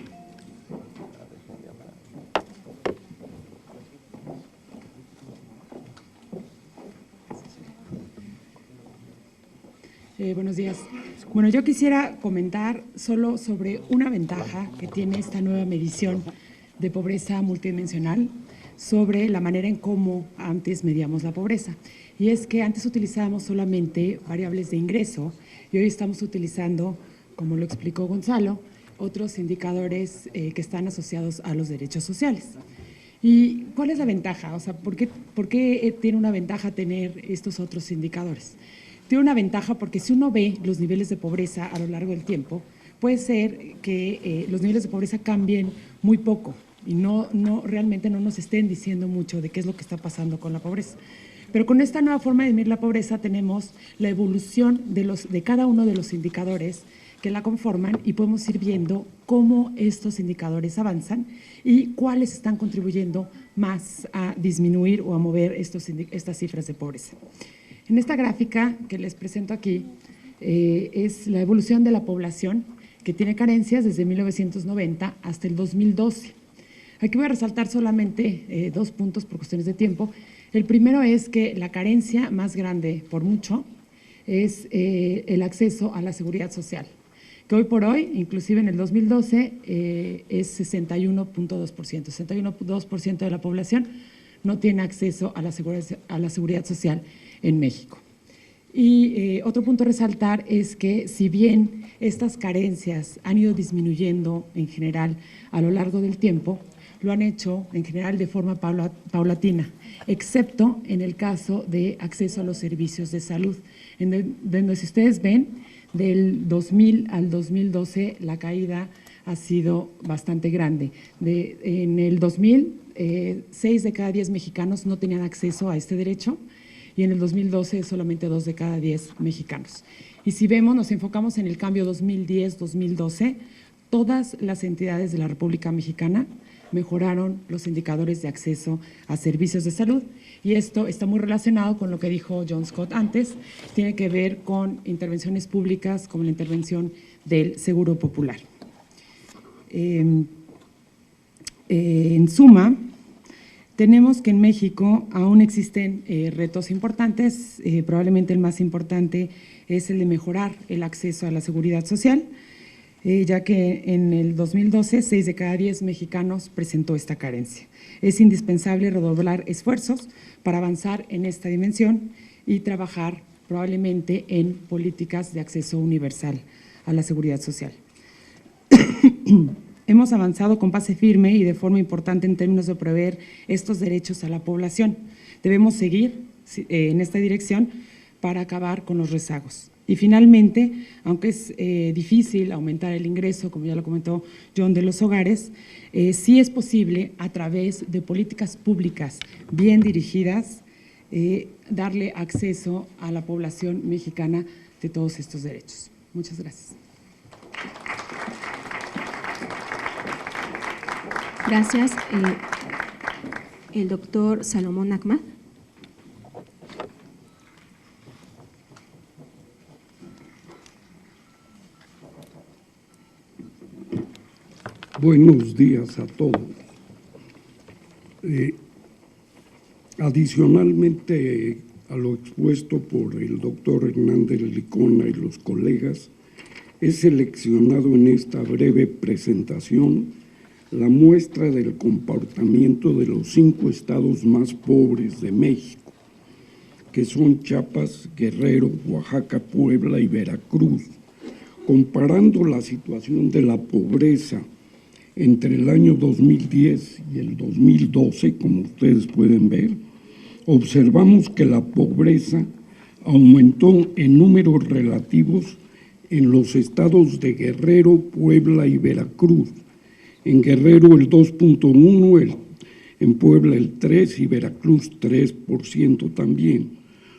Buenos días. Bueno, yo quisiera comentar solo sobre una ventaja que tiene esta nueva medición de pobreza multidimensional sobre la manera en cómo antes medíamos la pobreza. Y es que antes utilizábamos solamente variables de ingreso y hoy estamos utilizando, como lo explicó Gonzalo, otros indicadores que están asociados a los derechos sociales. ¿Y cuál es la ventaja? O sea, ¿por qué tiene una ventaja tener estos otros indicadores? Tiene una ventaja porque si uno ve los niveles de pobreza a lo largo del tiempo, puede ser que los niveles de pobreza cambien muy poco y realmente no nos estén diciendo mucho de qué es lo que está pasando con la pobreza. Pero con esta nueva forma de medir la pobreza tenemos la evolución de cada uno de los indicadores que la conforman y podemos ir viendo cómo estos indicadores avanzan y cuáles están contribuyendo más a disminuir o a mover estas cifras de pobreza. En esta gráfica que les presento aquí es la evolución de la población que tiene carencias desde 1990 hasta el 2012. Aquí voy a resaltar solamente 2 puntos por cuestiones de tiempo. El primero es que la carencia más grande por mucho es el acceso a la seguridad social, que hoy por hoy, inclusive en el 2012, es 61.2%. 61.2% de la población no tiene acceso a la seguridad social en México. Y otro punto a resaltar es que si bien estas carencias han ido disminuyendo en general a lo largo del tiempo, lo han hecho en general de forma paulatina, excepto en el caso de acceso a los servicios de salud, en donde si ustedes ven, del 2000 al 2012 la caída ha sido bastante grande. En el 2000, 6 de cada 10 mexicanos no tenían acceso a este derecho y en el 2012 solamente 2 de cada 10 mexicanos. Y si vemos, nos enfocamos en el cambio 2010-2012, todas las entidades de la República Mexicana mejoraron los indicadores de acceso a servicios de salud y esto está muy relacionado con lo que dijo John Scott antes, tiene que ver con intervenciones públicas como la intervención del Seguro Popular. En suma, tenemos que en México aún existen retos importantes, probablemente el más importante es el de mejorar el acceso a la seguridad social, ya que en el 2012 6 de cada 10 mexicanos presentó esta carencia. Es indispensable redoblar esfuerzos para avanzar en esta dimensión y trabajar probablemente en políticas de acceso universal a la seguridad social. Hemos avanzado con base firme y de forma importante en términos de proveer estos derechos a la población. Debemos seguir en esta dirección para acabar con los rezagos. Y finalmente, aunque es difícil aumentar el ingreso, como ya lo comentó John, de los hogares, sí es posible a través de políticas públicas bien dirigidas darle acceso a la población mexicana de todos estos derechos. Muchas gracias. Gracias. El doctor Salomón Ahmad. Buenos días a todos. Adicionalmente a lo expuesto por el doctor Hernández Licona y los colegas, he seleccionado en esta breve presentación la muestra del comportamiento de los 5 estados más pobres de México, que son Chiapas, Guerrero, Oaxaca, Puebla y Veracruz, comparando la situación de la pobreza entre el año 2010 y el 2012, como ustedes pueden ver, observamos que la pobreza aumentó en números relativos en los estados de Guerrero, Puebla y Veracruz. En Guerrero el 2.1%, en Puebla el 3% y Veracruz 3% también.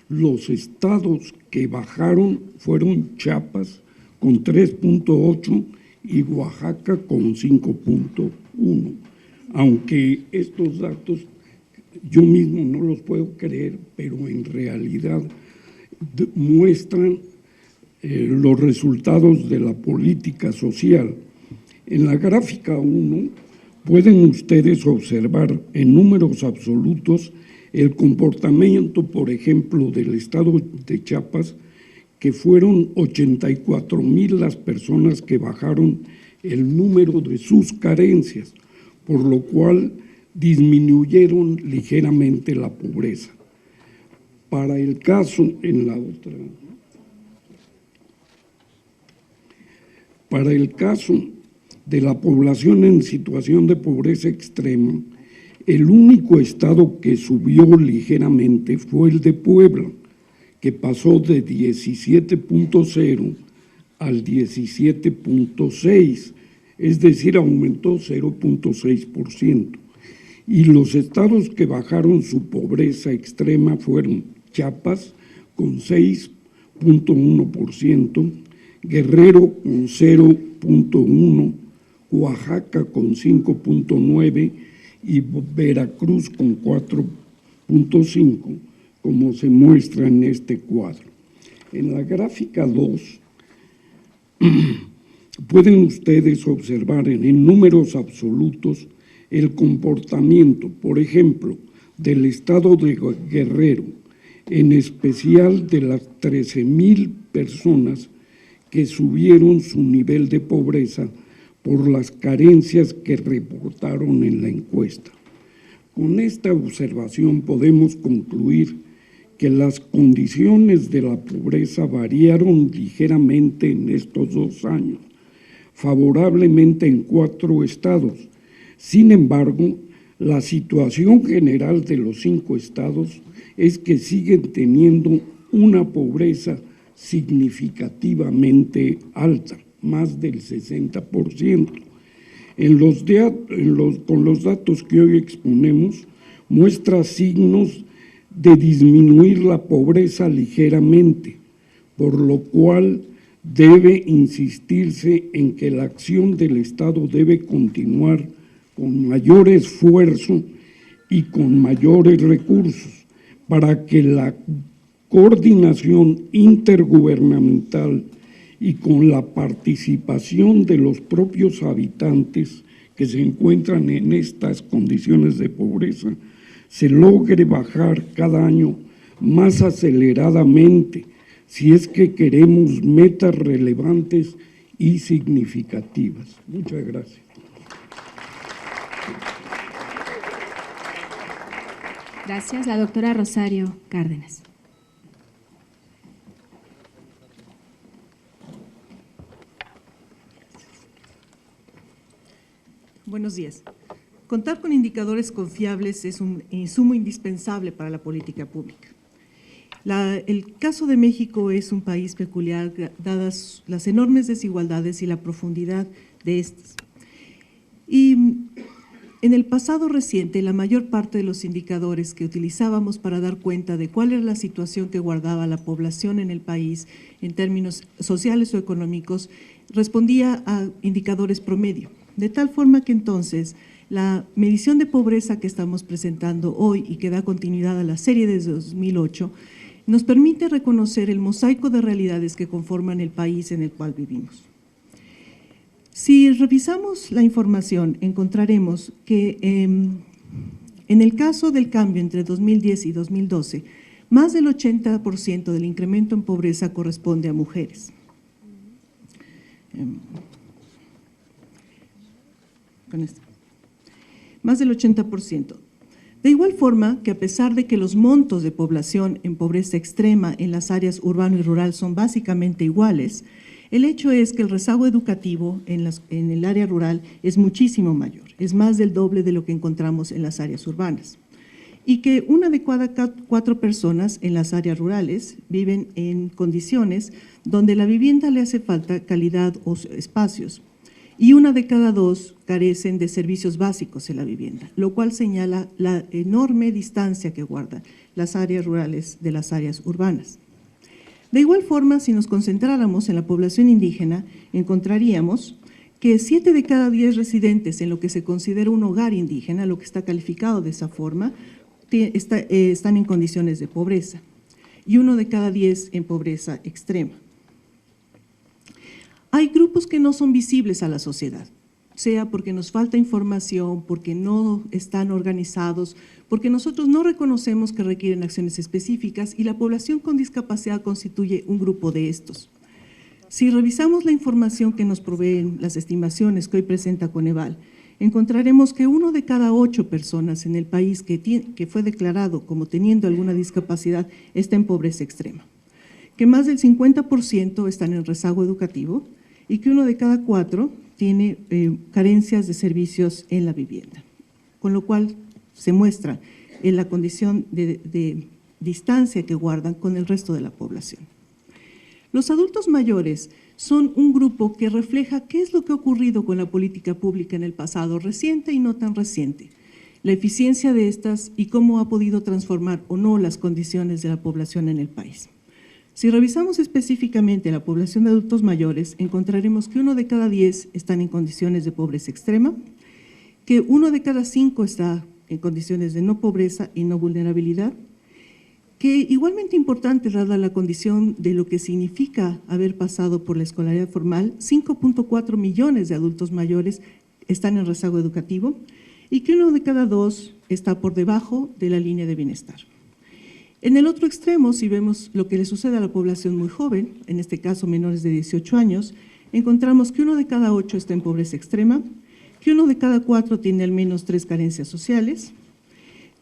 Los estados que bajaron fueron Chiapas con 3.8% y Oaxaca con 5.1%, aunque estos datos yo mismo no los puedo creer, pero en realidad muestran los resultados de la política social. En la gráfica 1 pueden ustedes observar en números absolutos el comportamiento, por ejemplo, del estado de Chiapas, que fueron 84,000 las personas que bajaron el número de sus carencias, por lo cual disminuyeron ligeramente la pobreza. Para el caso, para el caso de la población en situación de pobreza extrema, el único estado que subió ligeramente fue el de Puebla, que pasó de 17.0 al 17.6, es decir, aumentó 0.6%. Y los estados que bajaron su pobreza extrema fueron Chiapas con 6.1%, Guerrero con 0.1%, Oaxaca con 5.9% y Veracruz con 4.5%, como se muestra en este cuadro. En la gráfica 2 pueden ustedes observar en números absolutos el comportamiento, por ejemplo, del estado de Guerrero, en especial de las 13,000 personas que subieron su nivel de pobreza por las carencias que reportaron en la encuesta. Con esta observación podemos concluir que las condiciones de la pobreza variaron ligeramente en estos 2 años, favorablemente en 4 estados. Sin embargo, la situación general de los 5 estados es que siguen teniendo una pobreza significativamente alta, más del 60%, Con los datos que hoy exponemos, muestra signos de disminuir la pobreza ligeramente, por lo cual debe insistirse en que la acción del Estado debe continuar con mayor esfuerzo y con mayores recursos para que la coordinación intergubernamental y con la participación de los propios habitantes que se encuentran en estas condiciones de pobreza, se logre bajar cada año más aceleradamente, si es que queremos metas relevantes y significativas. Muchas gracias. Gracias. La doctora Rosario Cárdenas. Buenos días. Contar con indicadores confiables es un insumo indispensable para la política pública. El caso de México es un país peculiar, dadas las enormes desigualdades y la profundidad de estas. Y en el pasado reciente, la mayor parte de los indicadores que utilizábamos para dar cuenta de cuál era la situación que guardaba la población en el país en términos sociales o económicos, respondía a indicadores promedio. De tal forma que entonces la medición de pobreza que estamos presentando hoy y que da continuidad a la serie desde 2008, nos permite reconocer el mosaico de realidades que conforman el país en el cual vivimos. Si revisamos la información, encontraremos que en el caso del cambio entre 2010 y 2012, más del 80% del incremento en pobreza corresponde a mujeres. Con esto. Más del 80%. De igual forma que a pesar de que los montos de población en pobreza extrema en las áreas urbano y rural son básicamente iguales, el hecho es que el rezago educativo en el área rural es muchísimo mayor, es más del doble de lo que encontramos en las áreas urbanas. Y que una de cada 4 personas en las áreas rurales viven en condiciones donde la vivienda le hace falta calidad o espacios, y una de cada 2 carecen de servicios básicos en la vivienda, lo cual señala la enorme distancia que guardan las áreas rurales de las áreas urbanas. De igual forma, si nos concentráramos en la población indígena, encontraríamos que 7 de cada 10 residentes en lo que se considera un hogar indígena, lo que está calificado de esa forma, están en condiciones de pobreza, y 1 de cada 10 en pobreza extrema. Hay grupos que no son visibles a la sociedad, sea porque nos falta información, porque no están organizados, porque nosotros no reconocemos que requieren acciones específicas y la población con discapacidad constituye un grupo de estos. Si revisamos la información que nos proveen las estimaciones que hoy presenta Coneval, encontraremos que 1 de cada 8 personas en el país que fue declarado como teniendo alguna discapacidad está en pobreza extrema, que más del 50% están en rezago educativo, y que 1 de cada 4 tiene carencias de servicios en la vivienda, con lo cual se muestra en la condición de distancia que guardan con el resto de la población. Los adultos mayores son un grupo que refleja qué es lo que ha ocurrido con la política pública en el pasado reciente y no tan reciente, la eficiencia de estas y cómo ha podido transformar o no las condiciones de la población en el país. Si revisamos específicamente la población de adultos mayores, encontraremos que 1 de cada 10 están en condiciones de pobreza extrema, que 1 de cada 5 está en condiciones de no pobreza y no vulnerabilidad, que igualmente importante dada la condición de lo que significa haber pasado por la escolaridad formal, 5.4 millones de adultos mayores están en rezago educativo y que 1 de cada 2 está por debajo de la línea de bienestar. En el otro extremo, si vemos lo que le sucede a la población muy joven, en este caso menores de 18 años, encontramos que 1 de cada 8 está en pobreza extrema, que 1 de cada 4 tiene al menos 3 carencias sociales,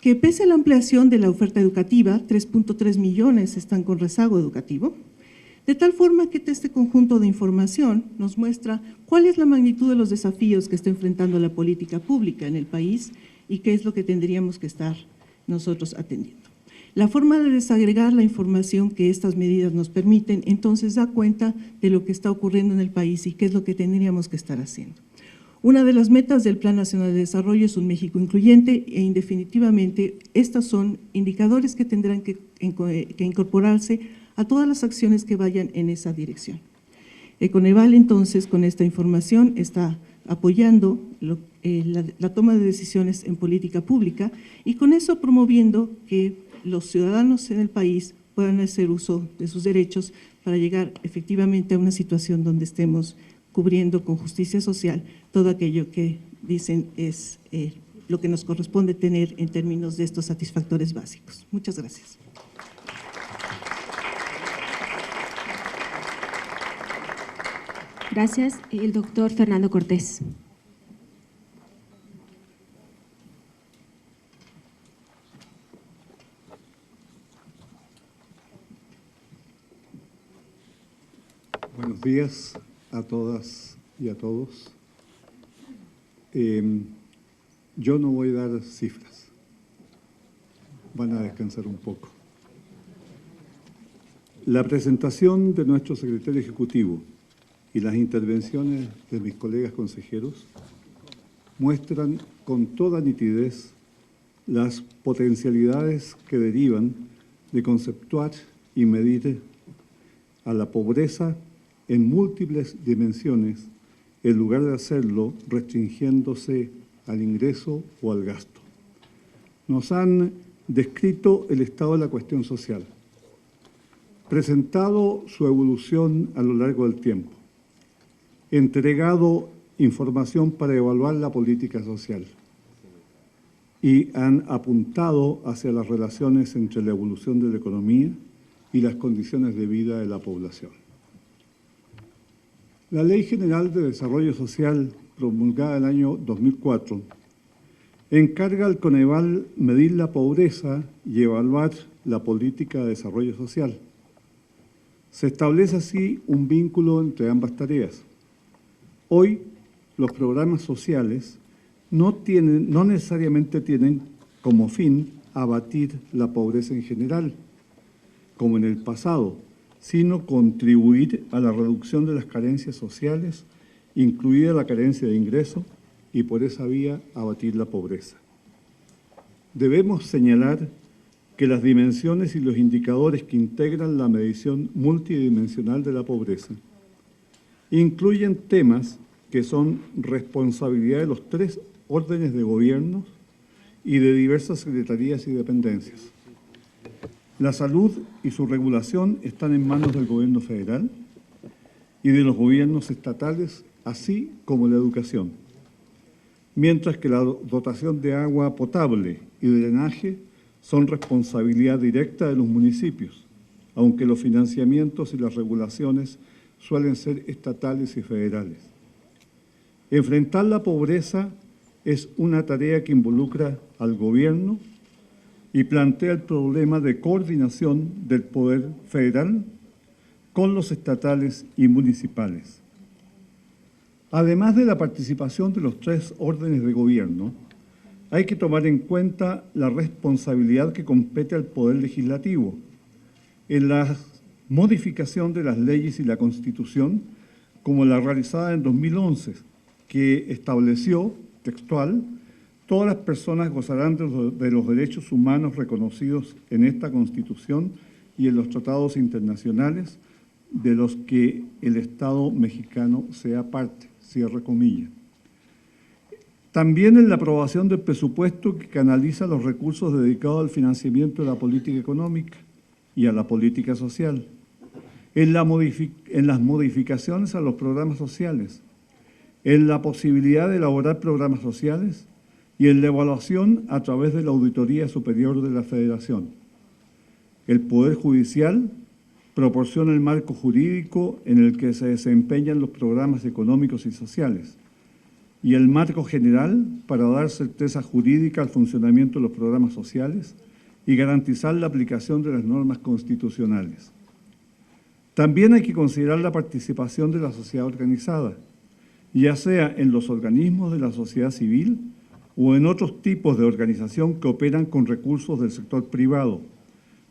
que pese a la ampliación de la oferta educativa, 3.3 millones están con rezago educativo, de tal forma que este conjunto de información nos muestra cuál es la magnitud de los desafíos que está enfrentando la política pública en el país y qué es lo que tendríamos que estar nosotros atendiendo. La forma de desagregar la información que estas medidas nos permiten, entonces da cuenta de lo que está ocurriendo en el país y qué es lo que tendríamos que estar haciendo. Una de las metas del Plan Nacional de Desarrollo es un México incluyente e indefinitivamente estos son indicadores que tendrán que incorporarse a todas las acciones que vayan en esa dirección. El Coneval, entonces, con esta información está apoyando la toma de decisiones en política pública y con eso promoviendo que los ciudadanos en el país puedan hacer uso de sus derechos para llegar efectivamente a una situación donde estemos cubriendo con justicia social todo aquello que dicen es lo que nos corresponde tener en términos de estos satisfactores básicos. Muchas gracias. Gracias. El doctor Fernando Cortés. Buenos días a todas y a todos. Yo no voy a dar cifras. Van a descansar un poco. La presentación de nuestro secretario ejecutivo y las intervenciones de mis colegas consejeros muestran con toda nitidez las potencialidades que derivan de conceptuar y medir a la pobreza en múltiples dimensiones, en lugar de hacerlo restringiéndose al ingreso o al gasto. Nos han descrito el estado de la cuestión social, presentado su evolución a lo largo del tiempo, entregado información para evaluar la política social y han apuntado hacia las relaciones entre la evolución de la economía y las condiciones de vida de la población. La Ley General de Desarrollo Social, promulgada en el año 2004, encarga al Coneval medir la pobreza y evaluar la política de desarrollo social. Se establece así un vínculo entre ambas tareas. Hoy, los programas sociales no necesariamente tienen como fin abatir la pobreza en general, como en el pasado, sino contribuir a la reducción de las carencias sociales, incluida la carencia de ingreso, y por esa vía abatir la pobreza. Debemos señalar que las dimensiones y los indicadores que integran la medición multidimensional de la pobreza incluyen temas que son responsabilidad de los 3 órdenes de gobierno y de diversas secretarías y dependencias. La salud y su regulación están en manos del gobierno federal y de los gobiernos estatales, así como la educación, mientras que la dotación de agua potable y drenaje son responsabilidad directa de los municipios, aunque los financiamientos y las regulaciones suelen ser estatales y federales. Enfrentar la pobreza es una tarea que involucra al gobierno y plantea el problema de coordinación del poder federal con los estatales y municipales. Además de la participación de los 3 órdenes de gobierno, hay que tomar en cuenta la responsabilidad que compete al Poder Legislativo en la modificación de las leyes y la Constitución, como la realizada en 2011, que estableció, textual, todas las personas gozarán de los derechos humanos reconocidos en esta Constitución y en los tratados internacionales de los que el Estado mexicano sea parte, cierre comillas. También en la aprobación del presupuesto que canaliza los recursos dedicados al financiamiento de la política económica y a la política social, en las modificaciones a los programas sociales, en la posibilidad de elaborar programas sociales y en la evaluación a través de la Auditoría Superior de la Federación. El Poder Judicial proporciona el marco jurídico en el que se desempeñan los programas económicos y sociales y el marco general para dar certeza jurídica al funcionamiento de los programas sociales y garantizar la aplicación de las normas constitucionales. También hay que considerar la participación de la sociedad organizada, ya sea en los organismos de la sociedad civil o en otros tipos de organización que operan con recursos del sector privado,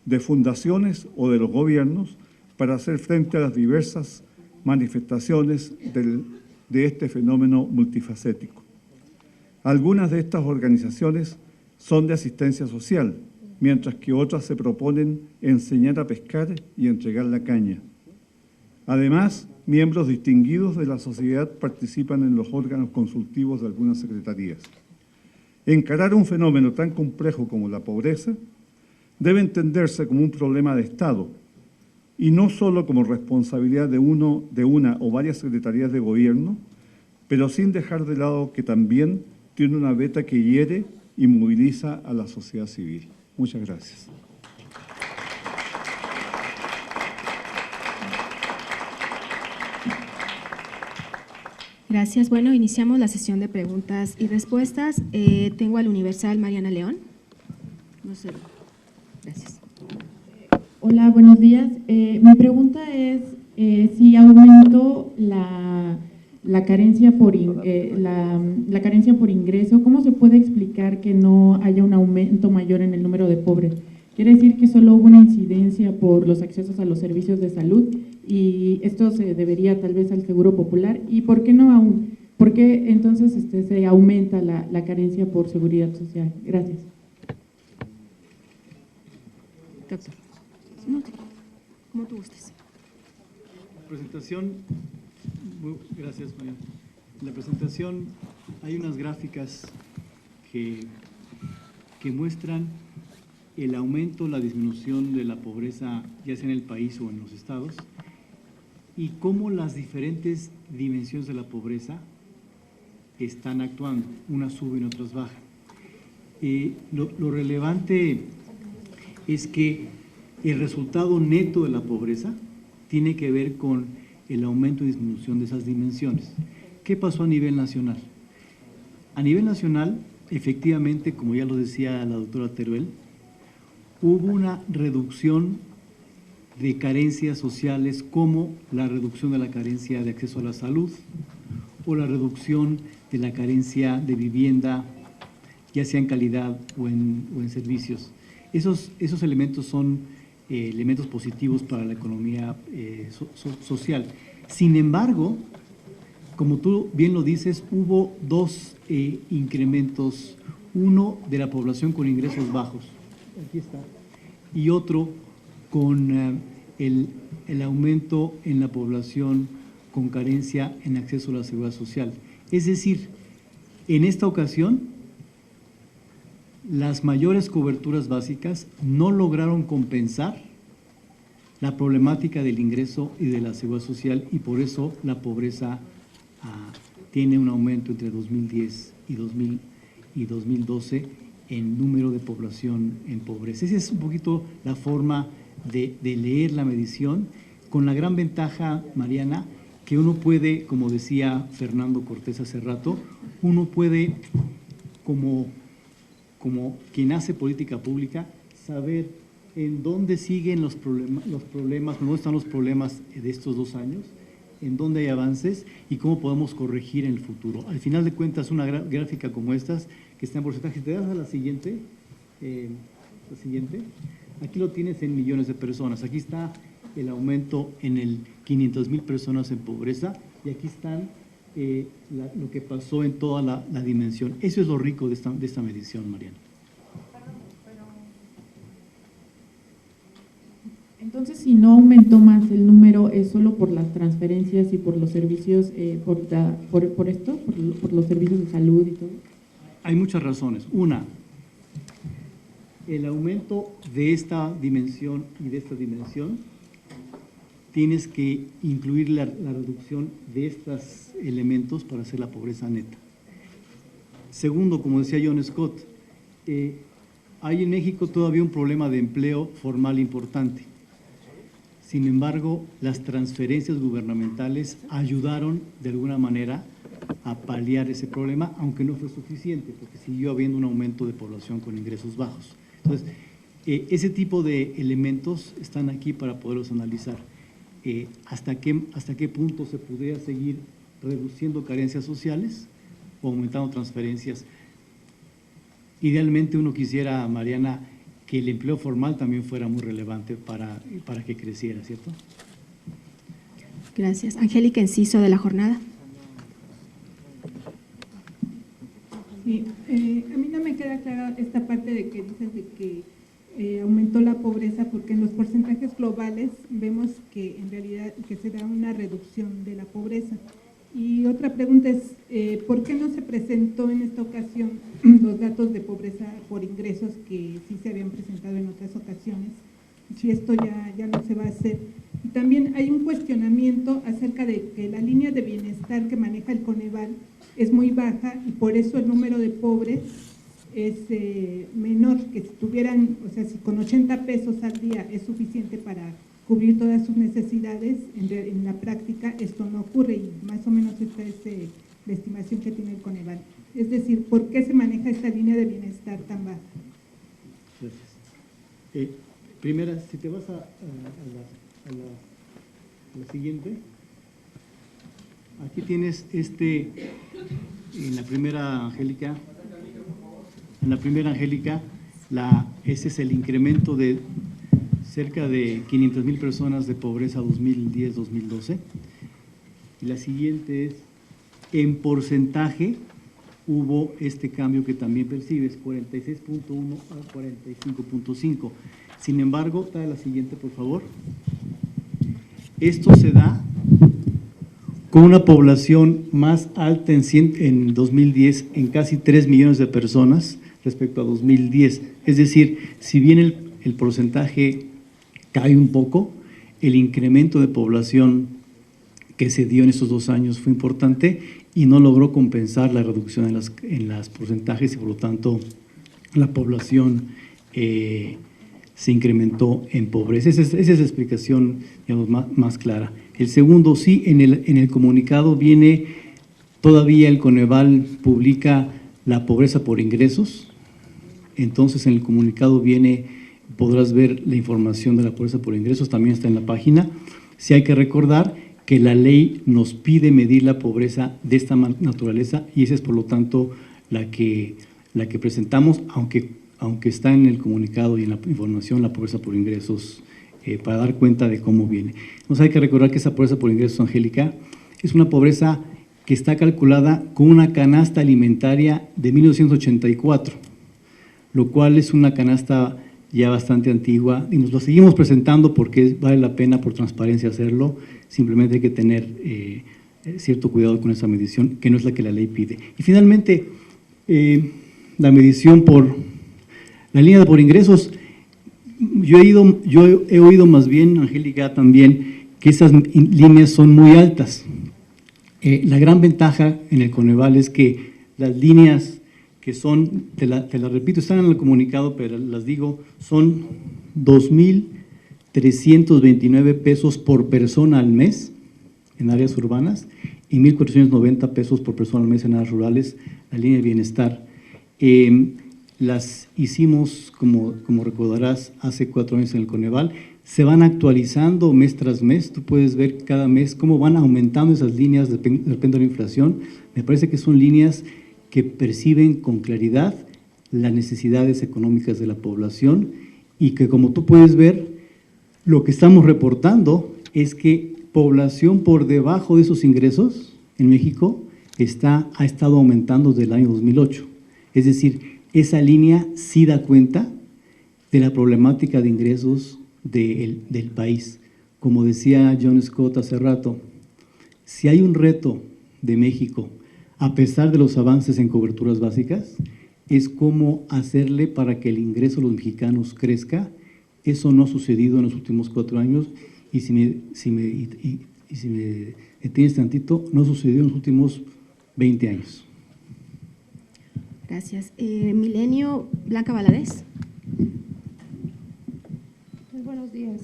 de fundaciones o de los gobiernos, para hacer frente a las diversas manifestaciones del de este fenómeno multifacético. Algunas de estas organizaciones son de asistencia social, mientras que otras se proponen enseñar a pescar y entregar la caña. Además, miembros distinguidos de la sociedad participan en los órganos consultivos de algunas secretarías. Encarar un fenómeno tan complejo como la pobreza debe entenderse como un problema de Estado y no solo como responsabilidad de una o varias secretarías de gobierno, pero sin dejar de lado que también tiene una beta que hiere y moviliza a la sociedad civil. Muchas gracias. Gracias. Bueno, iniciamos la sesión de preguntas y respuestas. Tengo al Universal Mariana León. No sé. Gracias. Hola, buenos días. Mi pregunta es si aumentó la carencia por ingreso. ¿Cómo se puede explicar que no haya un aumento mayor en el número de pobres? ¿Quiere decir que solo hubo una incidencia por los accesos a los servicios de salud y esto se debería tal vez al Seguro Popular? ¿Y por qué no aún? ¿Por qué entonces se aumenta la carencia por seguridad social? Gracias. Doctor. No, como tú gustes. Presentación. Gracias, María. En la presentación hay unas gráficas que muestran el aumento, la disminución de la pobreza, ya sea en el país o en los estados, y cómo las diferentes dimensiones de la pobreza están actuando. Unas suben, otras bajan. Lo relevante es que el resultado neto de la pobreza tiene que ver con el aumento y disminución de esas dimensiones. ¿Qué pasó a nivel nacional? A nivel nacional, efectivamente, como ya lo decía la doctora Teruel, hubo una reducción de carencias sociales como la reducción de la carencia de acceso a la salud o la reducción de la carencia de vivienda, ya sea en calidad o en servicios. Esos elementos son elementos positivos para la economía social. Sin embargo, como tú bien lo dices, hubo dos incrementos, uno de la población con ingresos bajos, aquí está, y otro con el aumento en la población con carencia en acceso a la seguridad social. Es decir, en esta ocasión, las mayores coberturas básicas no lograron compensar la problemática del ingreso y de la seguridad social y por eso la pobreza tiene un aumento entre 2010 y 2012 en número de población en pobreza. Esa es un poquito la forma de leer la medición, con la gran ventaja, Mariana, que uno puede, como decía Fernando Cortés hace rato, uno puede, como quien hace política pública, saber en dónde siguen los problemas, dónde están los problemas de estos 2 años, en dónde hay avances y cómo podemos corregir en el futuro. Al final de cuentas, una gráfica como estas, que está en porcentaje, te das a la siguiente, aquí lo tienes en millones de personas, aquí está el aumento en el 500,000 personas en pobreza y aquí están lo que pasó en toda la dimensión. Eso es lo rico de esta medición, Mariana. Entonces, si no aumentó más el número, ¿es solo por las transferencias y por los servicios, por los servicios de salud y todo? Hay muchas razones. Una, el aumento de esta dimensión y de esta dimensión, tienes que incluir la reducción de estos elementos para hacer la pobreza neta. Segundo, como decía John Scott, hay en México todavía un problema de empleo formal importante. Sin embargo, las transferencias gubernamentales ayudaron de alguna manera a paliar ese problema, aunque no fue suficiente, porque siguió habiendo un aumento de población con ingresos bajos. Entonces, ese tipo de elementos están aquí para poderlos analizar. ¿Hasta qué punto se pudiera seguir reduciendo carencias sociales o aumentando transferencias? Idealmente uno quisiera, Mariana, que el empleo formal también fuera muy relevante para que creciera, ¿cierto? Gracias. Angélica Enciso, de La Jornada. Sí, a mí no me queda clara esta parte de que dices de que aumentó la pobreza, porque en los porcentajes globales vemos que en realidad que se da una reducción de la pobreza. Y otra pregunta es, ¿por qué no se presentó en esta ocasión los datos de pobreza por ingresos que sí se habían presentado en otras ocasiones? Si esto ya no se va a hacer. Y también hay un cuestionamiento acerca de que la línea de bienestar que maneja el Coneval es muy baja y por eso el número de pobres es menor, que si tuvieran, o sea, si con 80 pesos al día es suficiente para cubrir todas sus necesidades, en la práctica esto no ocurre y más o menos esta es la estimación que tiene el Coneval. Es decir, ¿por qué se maneja esta línea de bienestar tan baja? Gracias. Primera, si te vas a la siguiente, aquí tienes en la primera, Angélica, ese es el incremento de cerca de 500,000 personas de pobreza 2010-2012. Y la siguiente es, en porcentaje, hubo este cambio que también percibes, 46.1 a 45.5. Sin embargo, dale la siguiente, por favor. Esto se da con una población más alta en 2010, en casi 3 millones de personas respecto a 2010. Es decir, si bien el porcentaje cae un poco, el incremento de población que se dio en estos 2 años fue importante y no logró compensar la reducción en los porcentajes y por lo tanto la población se incrementó en pobreza. Esa es la explicación, digamos, más clara. El segundo, sí, en el comunicado viene, todavía el Coneval publica la pobreza por ingresos, entonces en el comunicado viene, podrás ver la información de la pobreza por ingresos, también está en la página. Sí hay que recordar que la ley nos pide medir la pobreza de esta naturaleza y esa es por lo tanto la que presentamos, aunque está en el comunicado y en la información la pobreza por ingresos, para dar cuenta de cómo viene. Entonces hay que recordar que esa pobreza por ingresos, Angélica, es una pobreza que está calculada con una canasta alimentaria de 1984, lo cual es una canasta ya bastante antigua y nos lo seguimos presentando porque vale la pena por transparencia hacerlo, simplemente hay que tener cierto cuidado con esa medición, que no es la que la ley pide. Y finalmente, la medición por la línea por ingresos, yo he oído más bien, Angélica, también, que esas líneas son muy altas. La gran ventaja en el Coneval es que las líneas que son, te la repito, están en el comunicado, pero las digo, son 2,329 pesos por persona al mes en áreas urbanas y 1,490 pesos por persona al mes en áreas rurales, la línea de bienestar. Las hicimos, como recordarás, hace 4 años en el Coneval, se van actualizando mes tras mes, tú puedes ver cada mes cómo van aumentando esas líneas, depende de la inflación. Me parece que son líneas que perciben con claridad las necesidades económicas de la población y que, como tú puedes ver, lo que estamos reportando es que población por debajo de esos ingresos en México ha estado aumentando desde el año 2008. Es decir, esa línea sí da cuenta de la problemática de ingresos del país. Como decía John Scott hace rato, si hay un reto de México, a pesar de los avances en coberturas básicas, es cómo hacerle para que el ingreso de los mexicanos crezca. Eso no ha sucedido en los últimos 4 años y si me detienes tantito, no sucedió en los últimos 20 años. Gracias. Milenio, Blanca Valadez. Muy buenos días.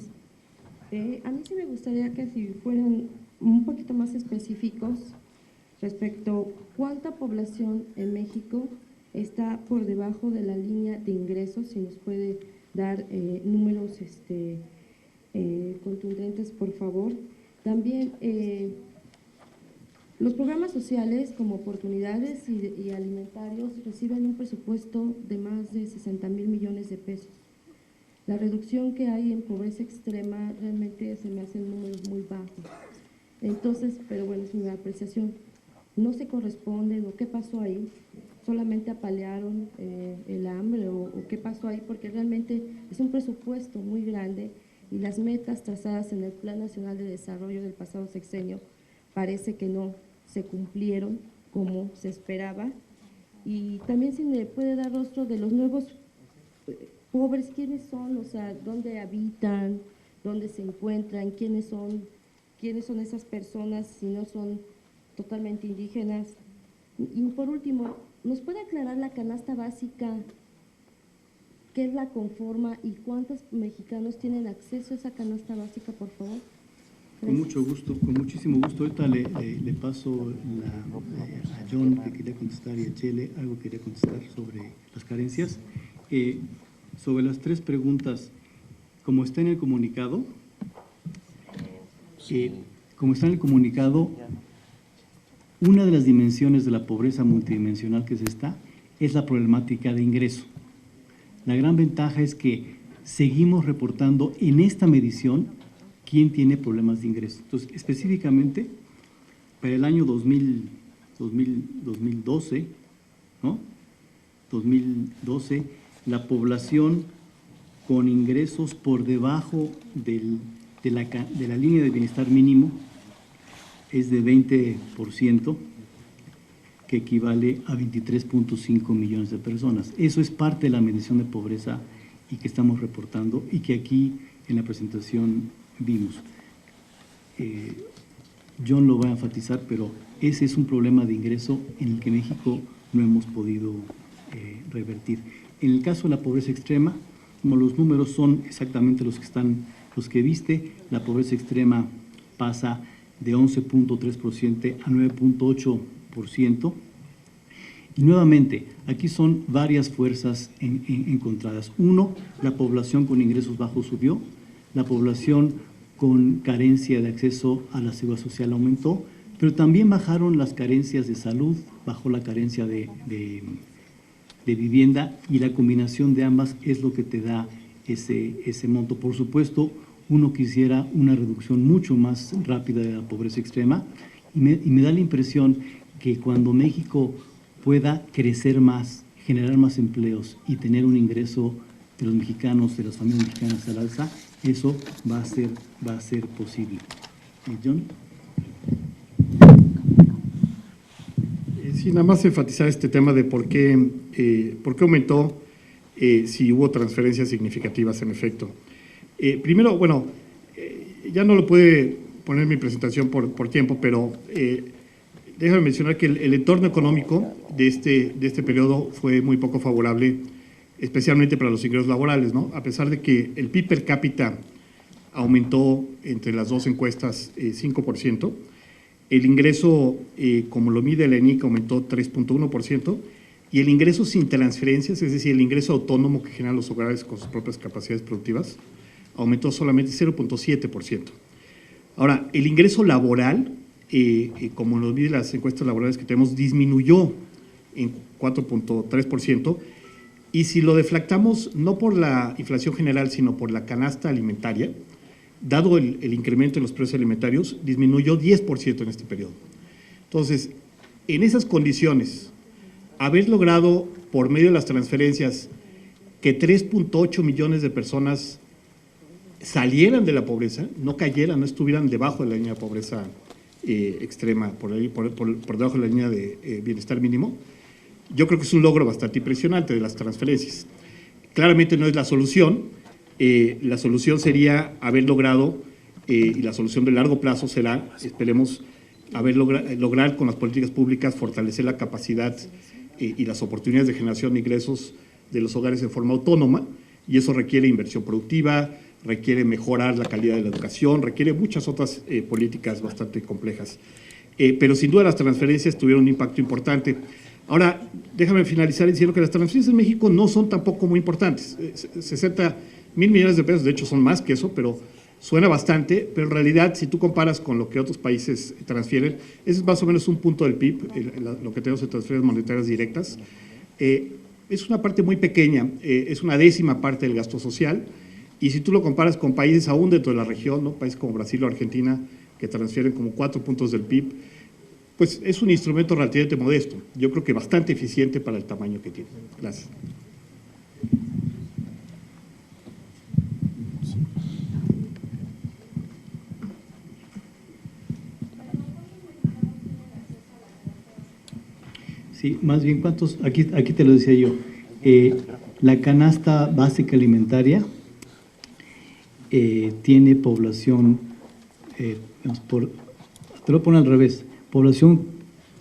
A mí sí me gustaría que si fueran un poquito más específicos respecto a cuánta población en México está por debajo de la línea de ingresos, si nos puede dar números contundentes, por favor. También los programas sociales como oportunidades y alimentarios reciben un presupuesto de más de 60,000 millones de pesos. La reducción que hay en pobreza extrema realmente se me hacen números muy bajos. Entonces, pero bueno, es mi apreciación. ¿No se corresponden o qué pasó ahí? solamente apalearon el hambre o qué pasó ahí, porque realmente es un presupuesto muy grande y las metas trazadas en el Plan Nacional de Desarrollo del pasado sexenio parece que no se cumplieron como se esperaba. Y también si me puede dar rostro de los nuevos pobres, ¿quiénes son? O sea, ¿dónde habitan? ¿Dónde se encuentran? ¿Quiénes son esas personas si no son totalmente indígenas? Y por último, ¿nos puede aclarar la canasta básica? ¿Qué la conforma y cuántos mexicanos tienen acceso a esa canasta básica, por favor? Con mucho gusto, con muchísimo gusto. Ahorita le paso a John, que quería contestar, y a Chele, algo que quería contestar sobre las carencias. Sobre las tres preguntas, como está en el comunicado, una de las dimensiones de la pobreza multidimensional que es la problemática de ingreso. La gran ventaja es que seguimos reportando en esta medición quién tiene problemas de ingreso. Entonces, específicamente, para el año 2012, ¿no? 2012, la población con ingresos por debajo de la línea de bienestar mínimo es de 20%, que equivale a 23.5 millones de personas. Eso es parte de la medición de pobreza y que estamos reportando y que aquí en la presentación vimos. John lo va a enfatizar, pero ese es un problema de ingreso en el que México no hemos podido revertir. En el caso de la pobreza extrema, como los números son exactamente los que viste, la pobreza extrema pasa de 11.3% a 9.8%. Y nuevamente, aquí son varias fuerzas encontradas. Uno, la población con ingresos bajos subió, la población con carencia de acceso a la seguridad social aumentó, pero también bajaron las carencias de salud, bajó la carencia de vivienda, y la combinación de ambas es lo que te da ese monto. Por supuesto, uno quisiera una reducción mucho más rápida de la pobreza extrema, y me da la impresión que cuando México pueda crecer más, generar más empleos y tener un ingreso de los mexicanos, de las familias mexicanas al alza, eso va a ser posible. John. Sí, nada más enfatizar este tema de por qué aumentó, si hubo transferencias significativas en efecto. Primero, bueno, ya no lo puede poner en mi presentación por tiempo, pero déjame mencionar que el entorno económico de este periodo fue muy poco favorable, especialmente para los ingresos laborales, ¿no? A pesar de que el PIB per cápita aumentó entre las dos encuestas 5%, el ingreso, como lo mide la ENIC, aumentó 3.1%, y el ingreso sin transferencias, es decir, el ingreso autónomo que generan los hogares con sus propias capacidades productivas, aumentó solamente 0.7%. Ahora, el ingreso laboral, como lo mide las encuestas laborales que tenemos, disminuyó en 4.3%, y si lo deflactamos no por la inflación general, sino por la canasta alimentaria, dado el incremento en los precios alimentarios, disminuyó 10% en este periodo. Entonces, en esas condiciones, haber logrado por medio de las transferencias que 3.8 millones de personas salieran de la pobreza, no cayeran, no estuvieran debajo de la línea de pobreza extrema, por debajo de la línea de bienestar mínimo, yo creo que es un logro bastante impresionante de las transferencias. Claramente no es la solución sería haber logrado, y la solución de largo plazo será, esperemos, lograr con las políticas públicas fortalecer la capacidad y las oportunidades de generación de ingresos de los hogares en forma autónoma, y eso requiere inversión productiva, requiere mejorar la calidad de la educación, requiere muchas otras políticas bastante complejas. Pero sin duda las transferencias tuvieron un impacto importante. Ahora, déjame finalizar diciendo que las transferencias en México no son tampoco muy importantes. 60,000 millones de pesos, de hecho son más que eso, pero suena bastante, pero en realidad si tú comparas con lo que otros países transfieren, ese es más o menos un punto del PIB, lo que tenemos en transferencias monetarias directas. Es una parte muy pequeña, es una décima parte del gasto social, y si tú lo comparas con países aún dentro de la región, ¿no? Países como Brasil o Argentina, que transfieren como 4 puntos del PIB, pues es un instrumento relativamente modesto. Yo creo que bastante eficiente para el tamaño que tiene. Gracias. Sí, más bien, ¿cuántos? Aquí te lo decía yo. La canasta básica alimentaria tiene población, te lo pongo al revés, población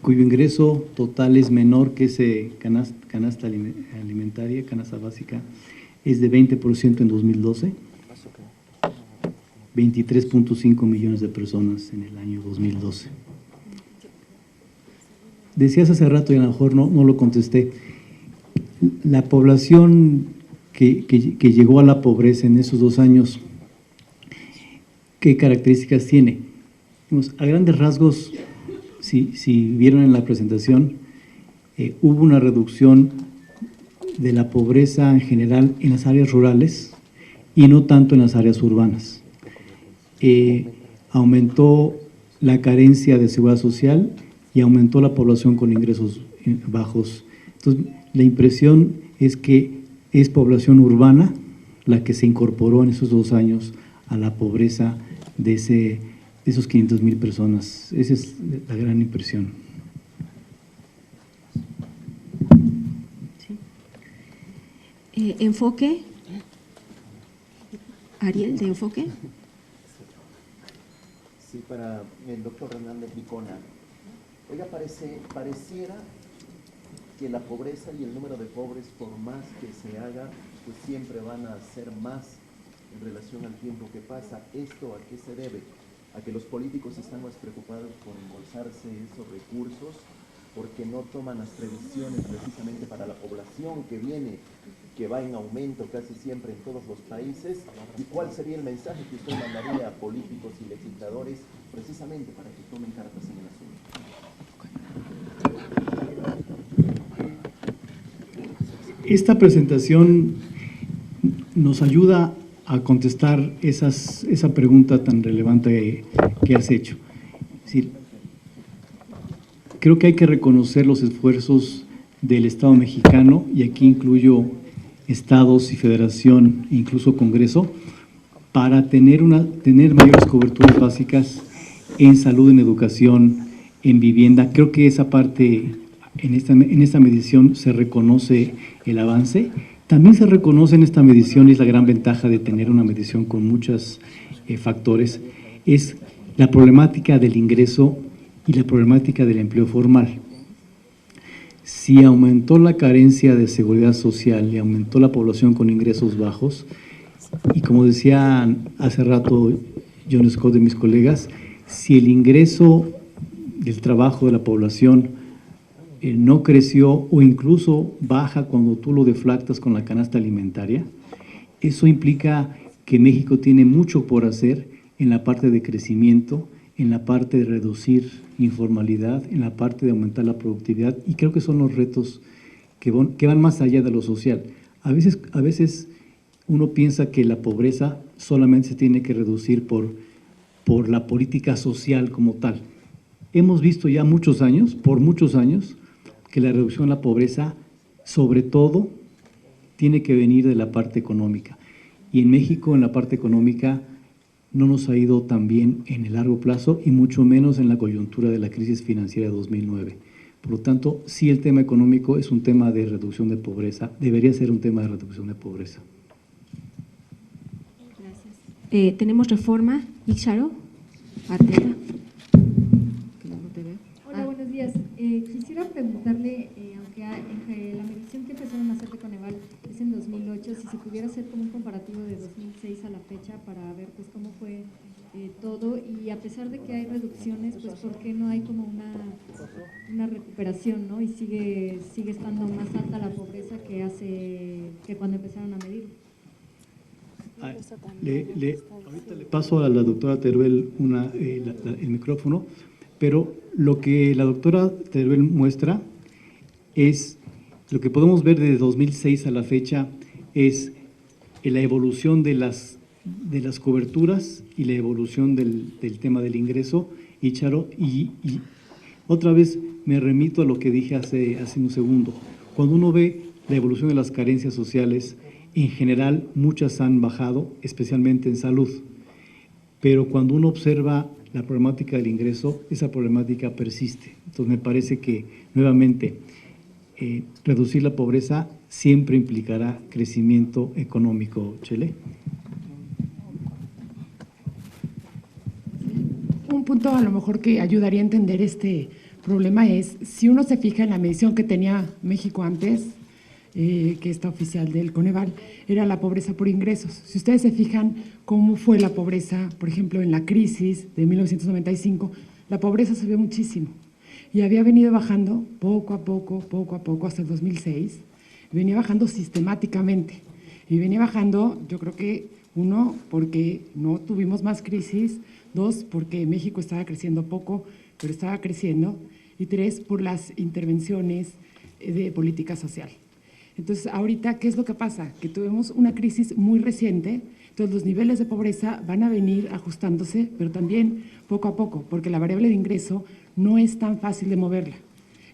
cuyo ingreso total es menor que ese canasta alimentaria, canasta básica, es de 20% en 2012, 23.5 millones de personas en el año 2012. Decías hace rato y a lo mejor no lo contesté, la población que llegó a la pobreza en esos 2 años, ¿qué características tiene? A grandes rasgos, si vieron en la presentación, hubo una reducción de la pobreza en general en las áreas rurales y no tanto en las áreas urbanas. Aumentó la carencia de seguridad social y aumentó la población con ingresos bajos. Entonces, la impresión es que es población urbana la que se incorporó en esos 2 años a la pobreza de esos 500,000 personas. Esa es la gran impresión. Sí. Enfoque. Ariel, de Enfoque. Sí, para el doctor Hernández Licona. Oiga, pareciera que la pobreza y el número de pobres, por más que se haga, pues siempre van a ser más en relación al tiempo que pasa. ¿Esto a qué se debe? ¿A que los políticos están más preocupados por embolsarse esos recursos porque no toman las previsiones precisamente para la población que va en aumento casi siempre en todos los países? ¿Y cuál sería el mensaje que usted mandaría a políticos y legisladores precisamente para que tomen cartas en el asunto? Esta presentación nos ayuda a contestar esa pregunta tan relevante que has hecho. Es decir, creo que hay que reconocer los esfuerzos del Estado mexicano, y aquí incluyo estados y federación, incluso Congreso, para tener mayores coberturas básicas en salud, en educación, en vivienda. Creo que esa parte, en esta medición se reconoce el avance. También se reconoce en esta medición, y es la gran ventaja de tener una medición con muchos factores, es la problemática del ingreso y la problemática del empleo formal. Si aumentó la carencia de seguridad social y aumentó la población con ingresos bajos, y como decía hace rato John Scott de mis colegas, si el ingreso del trabajo de la población no creció o incluso baja cuando tú lo deflactas con la canasta alimentaria, eso implica que México tiene mucho por hacer en la parte de crecimiento, en la parte de reducir informalidad, en la parte de aumentar la productividad, y creo que son los retos que van más allá de lo social. A veces uno piensa que la pobreza solamente se tiene que reducir por la política social como tal. Hemos visto ya por muchos años, que la reducción de la pobreza, sobre todo, tiene que venir de la parte económica. Y en México, en la parte económica, no nos ha ido tan bien en el largo plazo, y mucho menos en la coyuntura de la crisis financiera de 2009. Por lo tanto, sí, el tema económico es un tema de reducción de pobreza, debería ser un tema de reducción de pobreza. Gracias. Tenemos Reforma, Ixcharo, Arteta. Hola, buenos días. Quisiera preguntarle, aunque la medición que empezaron a hacer de Coneval es en 2008, si se pudiera hacer como un comparativo de 2006 a la fecha para ver pues cómo fue todo, y a pesar de que hay reducciones, pues ¿por qué no hay como una recuperación, ¿no? Y sigue estando más alta la pobreza que cuando empezaron a medir. Ahorita le paso a la doctora Teruel el micrófono, pero lo que la doctora Teruel muestra es, lo que podemos ver desde 2006 a la fecha, es la evolución de las coberturas y la evolución del tema del ingreso, Ícharo, y Otra vez me remito a lo que dije hace un segundo. Cuando uno ve la evolución de las carencias sociales, en general muchas han bajado, especialmente en salud. Pero cuando uno observa la problemática del ingreso, esa problemática persiste. Entonces me parece que nuevamente reducir la pobreza siempre implicará crecimiento económico. Chele. Un punto a lo mejor que ayudaría a entender este problema es, si uno se fija en la medición que tenía México antes, que esta oficial del Coneval, era la pobreza por ingresos. Si ustedes se fijan cómo fue la pobreza, por ejemplo, en la crisis de 1995, la pobreza subió muchísimo y había venido bajando poco a poco, hasta el 2006, venía bajando sistemáticamente. Y venía bajando, yo creo que, uno, porque no tuvimos más crisis, dos, porque México estaba creciendo poco, pero estaba creciendo, y tres, por las intervenciones de política social. Entonces, ahorita, ¿qué es lo que pasa? Que tuvimos una crisis muy reciente, entonces los niveles de pobreza van a venir ajustándose, pero también poco a poco, porque la variable de ingreso no es tan fácil de moverla.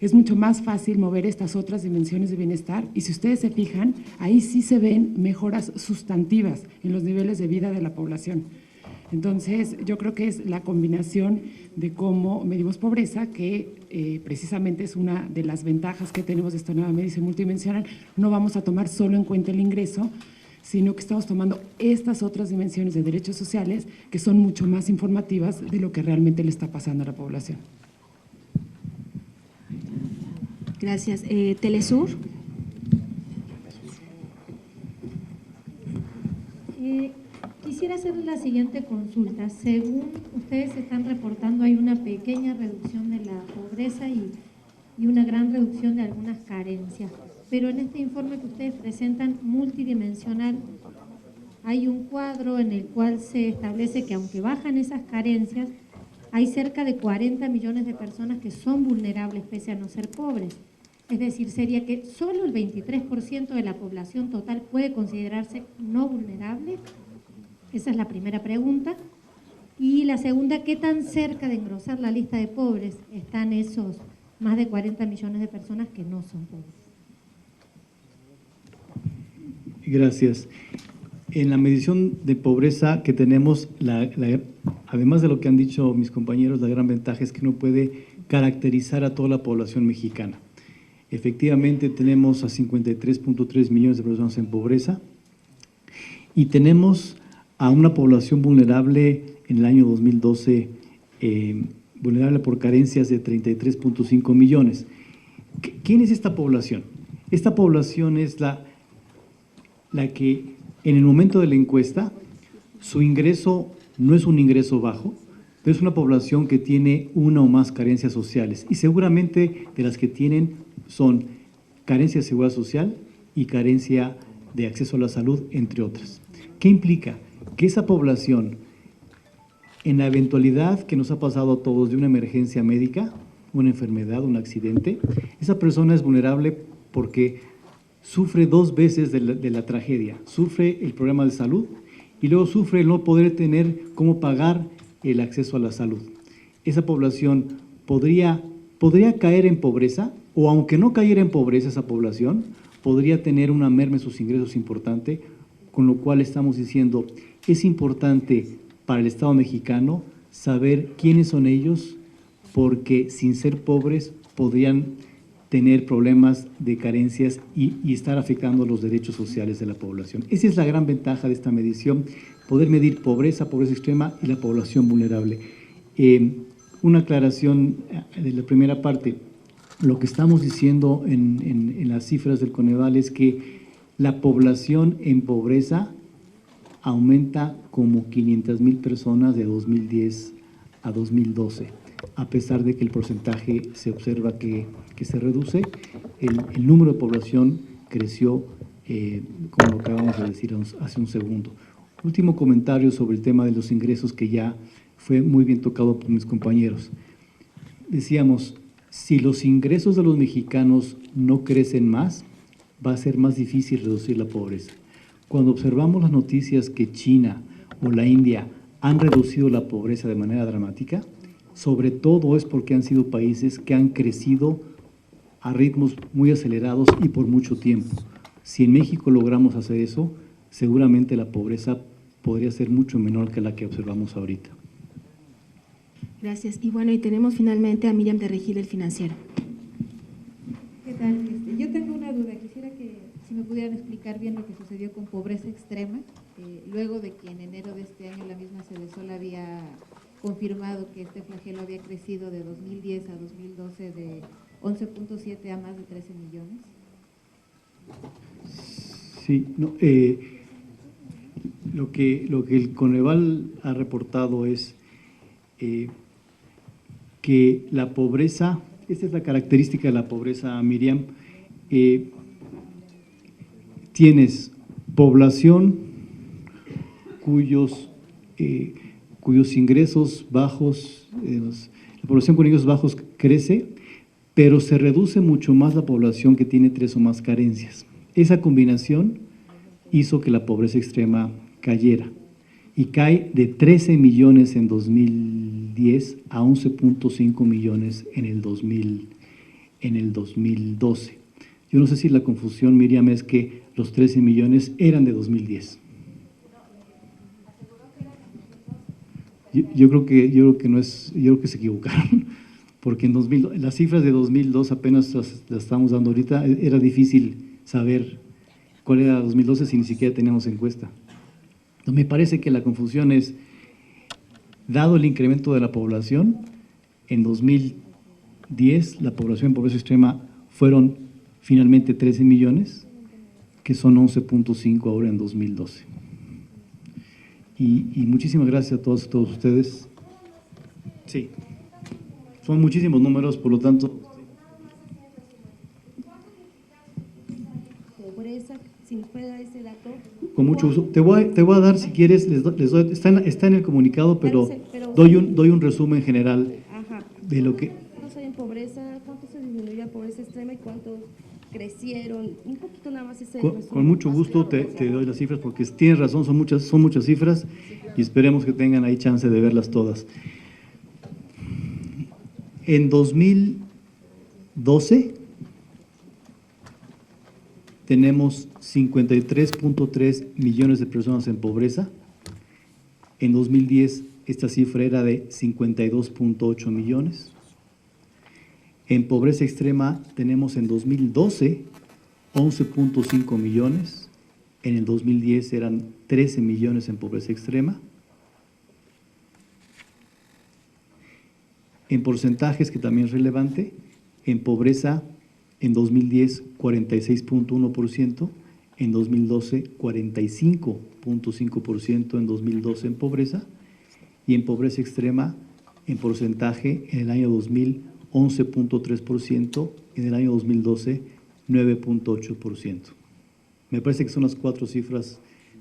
Es mucho más fácil mover estas otras dimensiones de bienestar y si ustedes se fijan, ahí sí se ven mejoras sustantivas en los niveles de vida de la población. Entonces, yo creo que es la combinación de cómo medimos pobreza, que precisamente es una de las ventajas que tenemos de esta nueva medición multidimensional. No vamos a tomar solo en cuenta el ingreso, sino que estamos tomando estas otras dimensiones de derechos sociales que son mucho más informativas de lo que realmente le está pasando a la población. Gracias. Telesur. Quisiera hacer la siguiente consulta. Según ustedes están reportando, hay una pequeña reducción de la pobreza y una gran reducción de algunas carencias. Pero en este informe que ustedes presentan, multidimensional, hay un cuadro en el cual se establece que aunque bajan esas carencias, hay cerca de 40 millones de personas que son vulnerables pese a no ser pobres. Es decir, sería que solo el 23% de la población total puede considerarse no vulnerable. Esa es la primera pregunta. Y la segunda, ¿qué tan cerca de engrosar la lista de pobres están esos más de 40 millones de personas que no son pobres? Gracias. En la medición de pobreza que tenemos, además de lo que han dicho mis compañeros, la gran ventaja es que uno puede caracterizar a toda la población mexicana. Efectivamente, tenemos a 53.3 millones de personas en pobreza y tenemos a una población vulnerable en el año 2012, vulnerable por carencias de 33.5 millones. ¿Quién es esta población? Esta población es la que en el momento de la encuesta, su ingreso no es un ingreso bajo, pero es una población que tiene una o más carencias sociales y seguramente de las que tienen son carencia de seguridad social y carencia de acceso a la salud, entre otras. ¿Qué implica? Que esa población, en la eventualidad que nos ha pasado a todos de una emergencia médica, una enfermedad, un accidente, esa persona es vulnerable porque sufre dos veces de la tragedia. Sufre el problema de salud y luego sufre el no poder tener cómo pagar el acceso a la salud. Esa población podría caer en pobreza, o aunque no cayera en pobreza esa población, podría tener una merma en sus ingresos importante, con lo cual estamos diciendo, es importante para el Estado mexicano saber quiénes son ellos, porque sin ser pobres podrían tener problemas de carencias y estar afectando los derechos sociales de la población. Esa es la gran ventaja de esta medición, poder medir pobreza extrema y la población vulnerable. Una aclaración de la primera parte. Lo que estamos diciendo en las cifras del Coneval es que la población en pobreza aumenta como 500,000 personas de 2010 a 2012, a pesar de que el porcentaje se observa que se reduce, el número de población creció, como lo acabamos de decir hace un segundo. Último comentario sobre el tema de los ingresos que ya fue muy bien tocado por mis compañeros. Decíamos, si los ingresos de los mexicanos no crecen más, va a ser más difícil reducir la pobreza. Cuando observamos las noticias que China o la India han reducido la pobreza de manera dramática, sobre todo es porque han sido países que han crecido a ritmos muy acelerados y por mucho tiempo. Si en México logramos hacer eso, seguramente la pobreza podría ser mucho menor que la que observamos ahorita. Gracias. Y bueno, y tenemos finalmente a Miriam de Regil, del Financiero. ¿Qué tal? Yo tengo una duda. Quisiera que si me pudieran explicar bien lo que sucedió con pobreza extrema, luego de que en enero de este año la misma Cedesol había confirmado que este flagelo había crecido de 2010 a 2012 de 11.7 a más de 13 millones. Sí, no, lo que el Coneval ha reportado es que la pobreza, esta es la característica de la pobreza, Miriam, tienes población cuyos ingresos bajos, la población con ingresos bajos crece, pero se reduce mucho más la población que tiene 3 o más carencias. Esa combinación hizo que la pobreza extrema cayera y cae de 13 millones en 2010 a 11.5 millones en el 2012. Yo no sé si la confusión, Miriam, es que los 13 millones eran de 2010. Yo creo que no es, yo creo que se equivocaron, porque en las cifras de 2002 apenas las estamos dando ahorita, era difícil saber cuál era 2012 si ni siquiera teníamos encuesta. Entonces, me parece que la confusión es, dado el incremento de la población, en 2010 la población en pobreza extrema fueron finalmente 13 millones, que son 11.5 ahora en 2012. Y muchísimas gracias a todos ustedes. Sí, son muchísimos números, por lo tanto… Pobreza, si nos puede dar ese dato. Con mucho gusto. Te voy a dar, si quieres, está en el comunicado, pero doy un resumen general de lo que… ¿Cuántos hay en pobreza? ¿Cuánto se disminuyó la pobreza extrema y cuántos crecieron? Un poquito nada más ese resumen. Con mucho gusto te doy las cifras, porque tienes razón, son muchas cifras y esperemos que tengan ahí chance de verlas todas. En 2012 tenemos 53.3 millones de personas en pobreza. En 2010 esta cifra era de 52.8 millones. En pobreza extrema tenemos en 2012 11.5 millones. En el 2010 eran 13 millones en pobreza extrema. En porcentajes, que también es relevante, en pobreza en 2010 46.1%, en 2012 45.5% en 2012 en pobreza, y en pobreza extrema en porcentaje en el año 2000 11.3%, en el año 2012 9.8%. Me parece que son las 4 cifras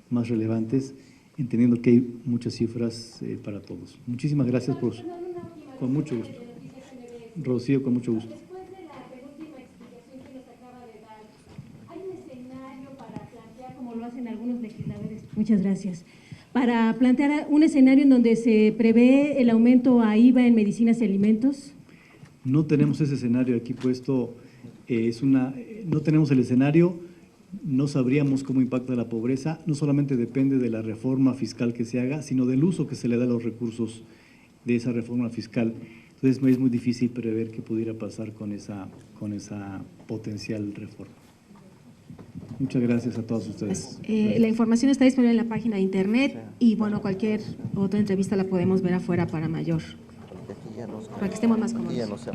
más relevantes, entendiendo que hay muchas cifras para todos. Muchísimas gracias por… Con mucho gusto. Rocío, con mucho gusto. Después de la penúltima explicación que nos acaba de dar, ¿hay un escenario para plantear, como lo hacen algunos legisladores? Muchas gracias. Para plantear un escenario en donde se prevé el aumento a IVA en medicinas y alimentos. No tenemos ese escenario aquí puesto, no tenemos el escenario, no sabríamos cómo impacta la pobreza, no solamente depende de la reforma fiscal que se haga, sino del uso que se le da a los recursos de esa reforma fiscal. Entonces es muy difícil prever qué pudiera pasar con esa potencial reforma. Muchas gracias a todos ustedes. La información está disponible en la página de internet y bueno, cualquier otra entrevista la podemos ver afuera para que estemos más cómodos.